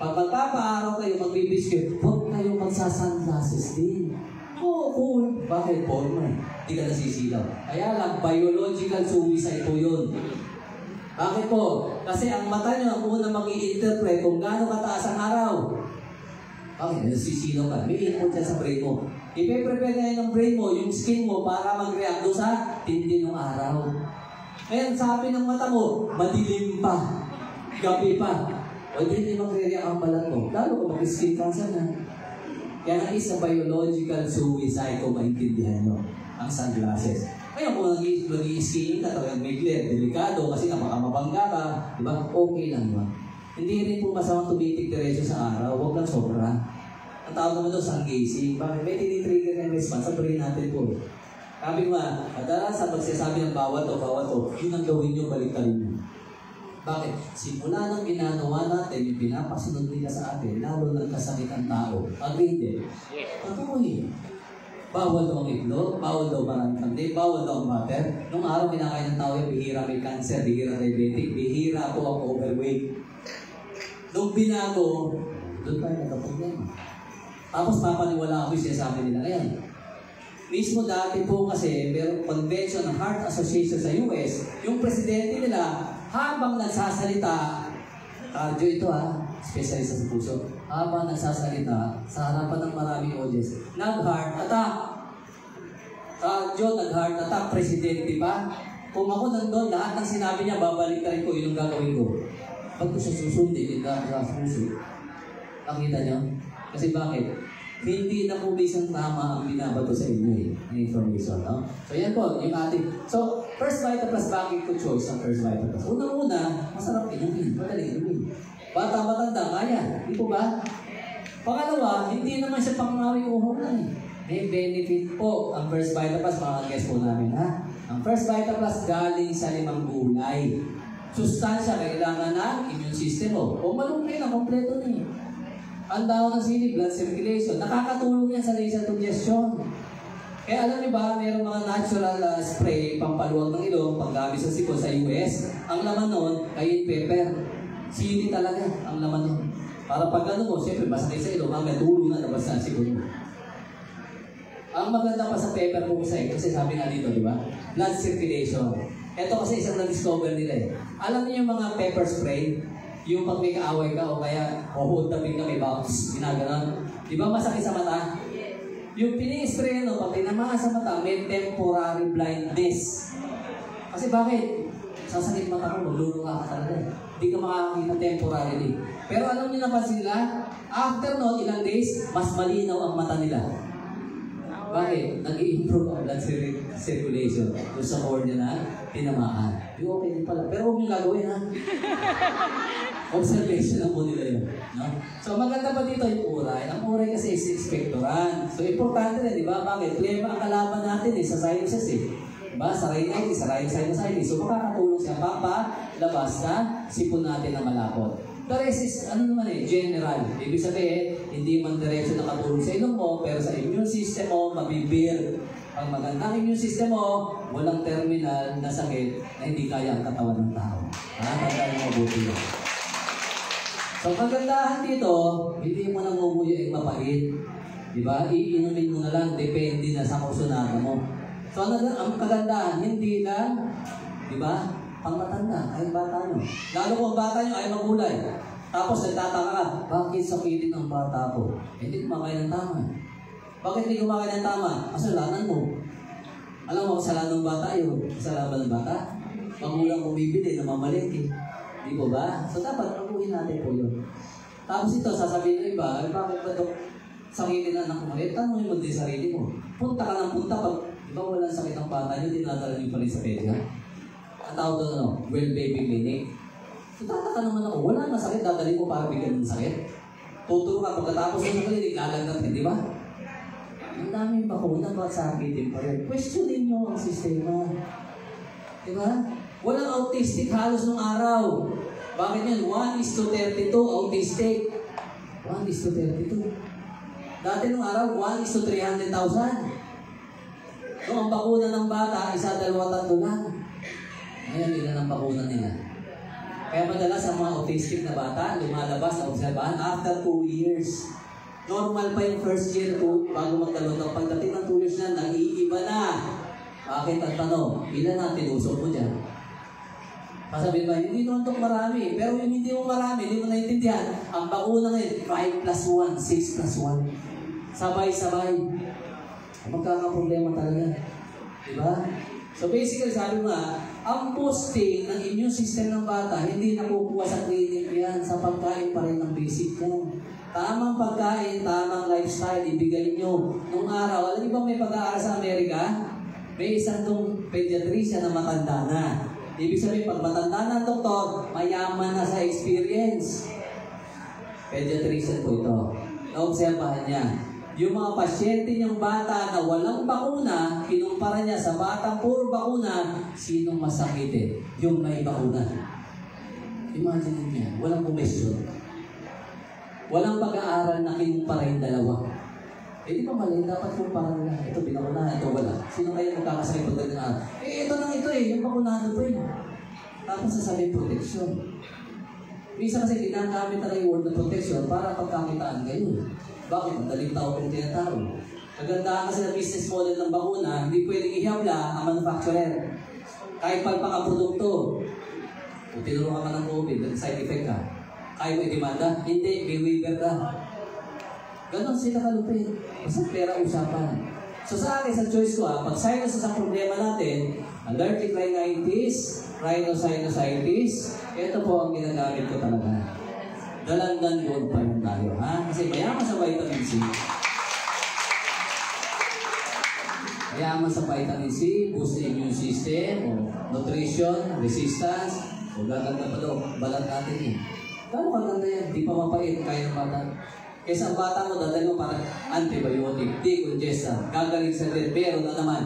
Pag magpapaaraw kayo, magbibiskit, huwag kayong magsa-sunglasses din. Oo, cool. Bakit? Forma eh. Hindi ka nasisilaw. Kaya lang, biological suicide po yun. Bakit po? Kasi ang mata nyo ang una mag-i-interpret kung gaano kataas ang araw. Bakit? Nasisilaw ka. May input yan sa brain mo. Ipe-prepare na ng brain mo, yung skin mo, para mag-react doon sa tindi ng araw. Ngayon, sabi ng mata mo, madilim pa. Gabi pa. O hindi magre-react ang balat mo. Lalo kung mag-skin cancer na. Kaya nga isa biological suicide kung maintindihan nyo ang sunglasses. Ngayon kung nag-i-skin ka, talagang may glare, delikado kasi nga baka mabangga ka, di ba? Okay lang yun. Hindi rin po masamang tumitik diretso sa araw, huwag lang sobra. Ang tawag naman doon, sun gazing. Bakit? May tinitrigger ng response, sabihin natin po. Sabi ko nga, madalas sa pagsasabi ng bawat o, yun ang gawin nyo, baliktarin nyo. Bakit? Simula nang ginagawa natin, yung pinapasunod nila sa atin, lalo nagkasakit ang tao. Agree din? Totoo eh. Bawal daw ang itlog, bawal daw maraming kante, bawal daw ang butter. Nung araw kinakain ng tao yung bihira may cancer, bihira diabetic, bihira po ang overweight. Nung binago, doon tayo nagkaproblema. Tapos mapaniwala ako yung sinasabi nila. Ayan. Mismo dati po kasi, merong convention ng Heart Association sa US, yung presidente nila, habang nagsasalita, cardio ito specialist sa puso, habang nagsasalita, sa harapan ng maraming audience, nag-heart attack. Cardio, nag-heart attack, presidente pa. Kung ako nandun, lahat ng sinabi niya, babalik ka rin ko, yun ang gagawin ko. Pag ko siya susundin, hindi ako sa puso. Nakita niyo? Kasi bakit? Hindi na po isang tama ang binabato sa inyo ang information, no? So yan po, yung ating... So, First Vita Plus, bakit ko choice ang First Vita Plus? Unang-una, masarap inumin, madaling inumin. Bata, matanda, kaya. Di po ba? Pangalawa, hindi naman siya pangawing uhulan eh. May benefit po ang First Vita Plus, mga guest po namin ha. Ang First Vita Plus galing sa 5 gulay. Sustansya, kailangan ng immune system mo. O malungkay na, kompleto na eh. Ang daw ng sili, blood circulation. Nakakatulong yan sa nasal congestion. Kaya alam niyo ba, mayroong mga natural spray pampaluwag ng ilong paggamit sa sipon sa US. Ang laman nun, cayenne pepper. Sili talaga ang laman nun. Para pag ano mo, siyempre masakit sa ilong, hanggang tulo na labas sa sipon mo. Ang maganda pa sa pepper po kasi sabi nga dito, di ba? Blood circulation. Ito kasi isang na-discover nila eh. Alam niyo yung mga pepper spray? Yung pag may kaaway ka o kaya huhudapin ka may bounce, ginaganon. Di ba masakit sa mata? Yung pini-spray pag tinamaan sa mata, may temporary blindness. Kasi bakit? Sasakit mata mo, magluluha ka talaga. Hindi ka makakakita temporarily. Pero alam niyo napansin nila, after noon, ilang days, mas malinaw ang mata nila. Bakit? Nag-i-improve ang blood circulation doon sa cornea na tinamaan. Yung okay din pala. Pero huwag nyo gagawin ha. Observation lang po nila yun. No? So maganda pa dito yung uray. Ang uray kasi is expectorant. So importante rin, di ba? Bakit? Plema ang kalaban natin sa sinuses eh. Diba? Sa rhinitis, sa sinusitis. So makakatulong siya labas na sipon natin na malapot. The rest is, general. Ibig sabihin, hindi man diretso nakatulong sa ilong mo, pero sa immune system mo, mabibir. Ang magandang immune system mo, walang terminal na sakit na hindi kaya ang katawan ng tao. Tandaan mo mabuti yun. So, kagandahan dito, hindi mo nangunguyo yung mapait. Diba? Iinumin mo na lang, depende na sa kursunada mo. So, ang kagandahan, hindi lang, diba? Pang matanda, ay bata nyo. Lalo kung bata nyo ay magulay. Tapos nagtataka ka, bakit sakitin ang bata ko? Hindi kumakain ng tama. Bakit hindi kumakain ng tama? Kasalanan mo. Alam mo, kasalanan ng bata yun. Kasalanan ng bata? Magulang bumibili na mamaliki. Di po ba? So dapat nakuhin natin po yun. Tapos ito, sasabihin ng iba, bakit ba ito sakitin ang anak mo? Tanongin mo din sarili mo. Punta ka ng punta pag, di ba walang sakit ang bata nyo, dinadala nyo pa rin sa pedya? Ang tawag doon, well baby clinic. So, tataka naman ako, wala na sakit, dadalhin ko para bigyan ng sakit. Tuturo ka, pagkatapos ng clinic, lalagdat ka, di ba? Ang daming bakuna, bakit sakitin pa rin? Questionin nyo ang sistema. Di ba? Walang autistic halos nung araw. Bakit yun? 1:32 autistic. 1:32. Dati nung araw, 1:300,000. Noong ang bakuna ng bata, 1, 2, 3 lang. Ngayon, ilan ang bakuna nila. Kaya madalas ang mga autistic na bata, lumalabas sa obserbahan after 2 years. Normal pa yung first year bago magdalawang. Pagdating ng 2 years na, nag-iiba na. Bakit ang tanong? Ilan ang tinusok mo dyan? Masabi ba, hindi naman ito marami. Pero yung hindi mo marami, hindi mo naintindihan. Ang bakuna ngayon, 5+1, 6+1. Sabay-sabay. Magkakaproblema talaga. Diba? So basically, sabi mo ang boosting ng immune system ng bata, hindi nakukuha sa clinic yan. Sa pagkain pa rin ng basic yan. Tamang pagkain, tamang lifestyle, ibigay nyo. Nung araw, alam niyo ba may pag-aaral sa Amerika? May isang tong pediatrician na matanda na. Ibig sabihin, pag matanda na ang doktor, mayaman na sa experience. Pediatrician po ito. Naobserbahan niya. Yung mga pasyente niyang bata na walang bakuna, kinumpara niya sa batang puro bakuna, sinong masakit yung may bakuna. Imagine niya, walang komisyon. Walang pag-aaral na kinumpara yung dalawa. Di ba mali? Dapat kumpara nila. Ito pinakunahan, ito wala. Sino kaya magkakasakit pag ganyan araw? Ito lang ito yung bakunahan ito Tapos sasabihin protection. Minsan kasi ginagamit talaga yung word na protection para pagkakitaan kayo. Bakit? Madaling tao kung tinatawag. Kagandahan kasi ng business model ng bakuna, hindi pwedeng ihapla ang manufacturer. Kahit pagpakaprodukto, kung tinuruan ka ng COVID, side effect ka, kaya mo i-demanda? Hindi, may waiver ka. Ganon sila kalupit. Basta pera usapan. So sa akin, sa choice ko pag sinus ang problema natin, allergic rhinitis, rhinosinusitis, ito po ang ginagamit ko talaga. Dalandan gold pa yun tayo, ha? Kasi mayaman sa vitamin C. Mayaman sa vitamin C, boost the immune system, o nutrition, resistance, o gaganda pa daw, balat natin Gano'ng kaganda yan? Di pa mapait, kaya ng bata. Kaysa ang bata mo, dadali mo para antibiotic, decongestant, gagaling sa red, pero na naman.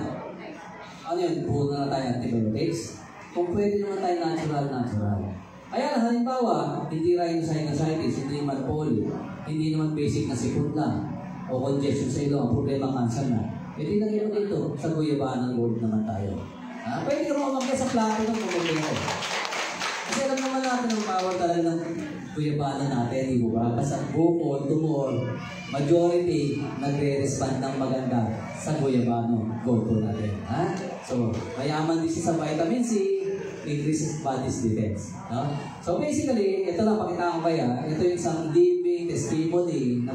Ano yun? Puro na tayo antibiotics. Kung pwede naman tayo natural. Kaya halimbawa, hindi rhinosinusitis, hindi naman polio, hindi naman basic na sipon lang, o congestion sa ilo, ang problema cancer na. E di lagyan mo dito, sa guyabaan ng gold naman tayo. Pwede naman umakyat sa plato ng problema. Kasi alam naman natin ang power talaga ng guyabaan natin, di ba? Basta bukol, tumor, majority nagre-respond ng maganda sa guyabano, gold po natin. So, mayaman din siya sa vitamin C, increases body's defense. No? So basically, ito lang pakita ko kaya, ito yung isang living testimony na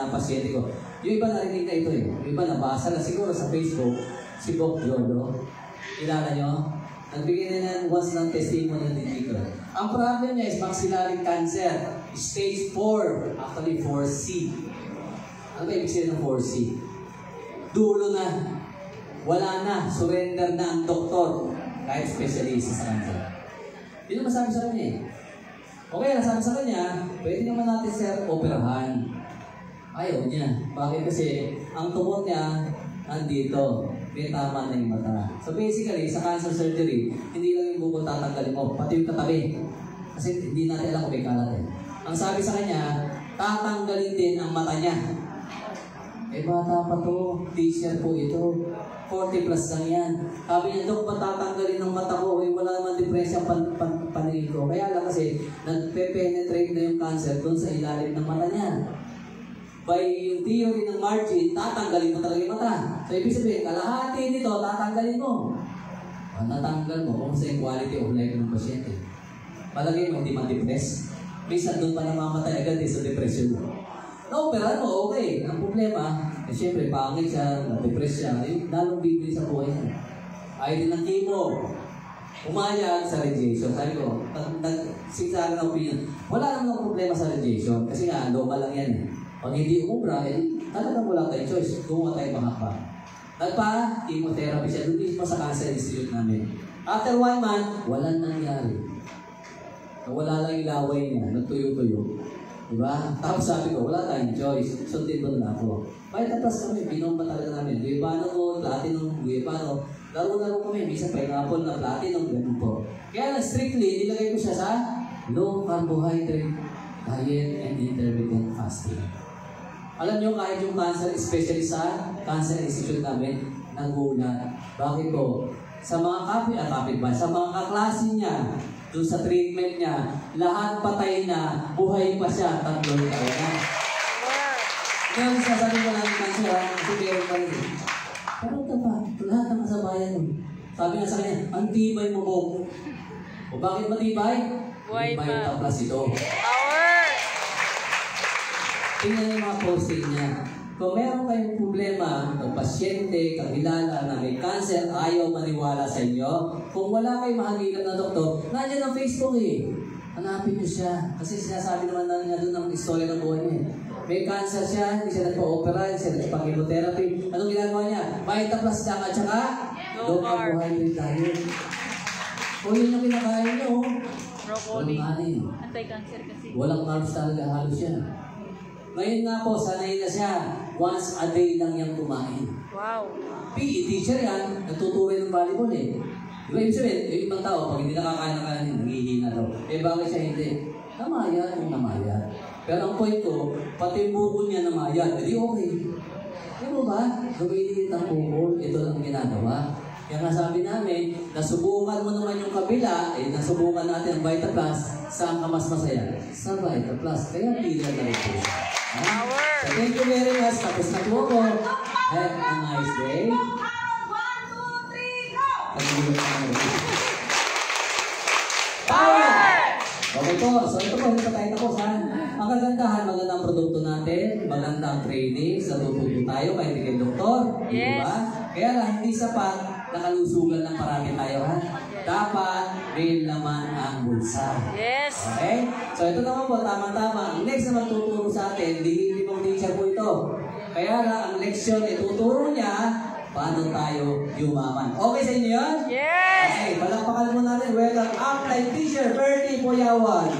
pasyente ko. Yung iba narinig na ito eh. Yung iba nabasa na siguro sa Facebook, si Doc Jodo. Kilala nyo? Nagbigay na once ng testimony ng dito. Ang problem niya is maxillary cancer, stage 4, actually 4C. Ano ba ibig sabihin ng 4C? Dulo na. Wala na. Surrender na ang doktor. Kahit specialist sa cancer. Yun ang masabi sa kanya eh. Okay, nasabi sa kanya, pwede naman natin sir operahan. Ayaw niya. Bakit? Kasi ang tumor niya andito. May tama na yung mata. So basically, sa cancer surgery, hindi lang yung bukol tatanggalin mo, pati yung katabi. Kasi hindi natin alam kung may kalat eh. Ang sabi sa kanya, tatanggalin din ang mata niya. Eh bata pa to, teacher po ito. 40 plus lang yan. Sabi niya, Dok, matatanggalin ng mata ko. Eh, wala naman depresya paningin ko. Kaya lang kasi, nagpe-penetrate na yung cancer doon sa ilalim ng mata niya. By yung theory ng margin, tatanggalin mo talaga yung mata. So, ibig sabihin, kalahati nito, tatanggalin mo. Natanggal mo, kung sa yung quality of life ng pasyente. Palagay mo, hindi ma-depress. Minsan doon pa namamatay agad sa depression mo. Na-opera mo, okay. Ang problema, siyempre, pangit siya, na-depress siya, lalong bibili sa buhay niya. Ayaw din ng chemo. Umayag sa radiation. Sabi ko, nagsisaga ng opinion. Wala naman ang problema sa radiation kasi nga, loma lang yan. Pag hindi umubra, talagang wala tayong choice. Gumawa tayo mahakpa. Nagpa-chemotherapy siya. Doon mismo sa cancer institute namin. After 1 month, walang nangyari. Wala lang yung laway niya. Nagtuyo-tuyo. Diba? Tapos sabi ko, wala tayong choice. Sundin mo na ako. Kahit tapos kami, binomba talaga namin. Guyabano ko, platinum, guyabano. Laro-laro kami. Minsan pineapple na platinum, ganun po. Kaya strictly, nilagay ko siya sa low carbohydrate diet and intermittent fasting. Alam nyo, kahit yung cancer, especially sa cancer institute namin, nagulat. Bakit po? Sa mga sa mga kaklase niya, doon sa treatment niya, lahat patay na, buhay pa siya, 3 taon na. Kaya sasabi ko lang yung cancer, kasi meron pa rin. Pero ito pa, lahat ng kasabayan mo. Sabi nga sa kanya, ang tibay mo mo. O bakit matibay? Buhay pa. Plus ito. Power! Tingnan yung mga posting niya. Kung meron kayong problema, o pasyente, kakilala na may cancer, ayaw maniwala sa inyo. Kung wala kayong mahagilan na doktor, nandiyan ang Facebook eh. Hanapin niyo siya. Kasi sinasabi naman na niya doon ang istorya ng buhay niya. May cancer siya, hindi siya nagpa-opera, hindi siya nagpa-chemotherapy. Anong ginagawa niya? Vita plus lang at saka low carbohydrate diet. O yun yung kinakain niyo. Broccoli. Walang Anti-cancer kasi. walang carbs talaga, halos siya. Ngayon nga po, sanay na siya. Once a day lang niyang kumain. Wow. PE teacher yan, natutuloy ng volleyball eh. Diba yung sabihin, yung ibang tao, pag hindi nakakain ng kanin, nangihina daw. Eh bakit siya hindi? Namayat, yung namayat. Pero ang point ko, pati buko niya namayat, hindi okay. Ano ba? Gawin ang buko, ito lang ginagawa. Kaya nga sabi namin, nasubukan mo naman yung kabila, nasubukan natin ang Vita Plus, saan ka mas masaya? Sa Vita Plus. Kaya pila na ito. Power! So thank you very much. Tapos na po ako. Have a nice day. 1, 2, 3, go! Power! Okay po. So ito po, hindi pa tayo tapos ha. Ang kagandahan, magandang produkto natin, magandang training, natututo tayo kahit hindi kayo doktor. Yes. Diba? Kaya lang, hindi sapat nakalusugan ng parami tayo ha. Dapat may laman ang bulsa. Yes. Okay? So ito naman po, tama-tama. Ang next na magtuturo sa atin, hindi pong teacher po ito. Kaya lang, ang leksyon, ituturo niya, paano tayo yumaman. Okay sa inyo yun? Yes. Okay, palakpakan mo natin. Welcome, Upline Teacher Bertie Poyawan.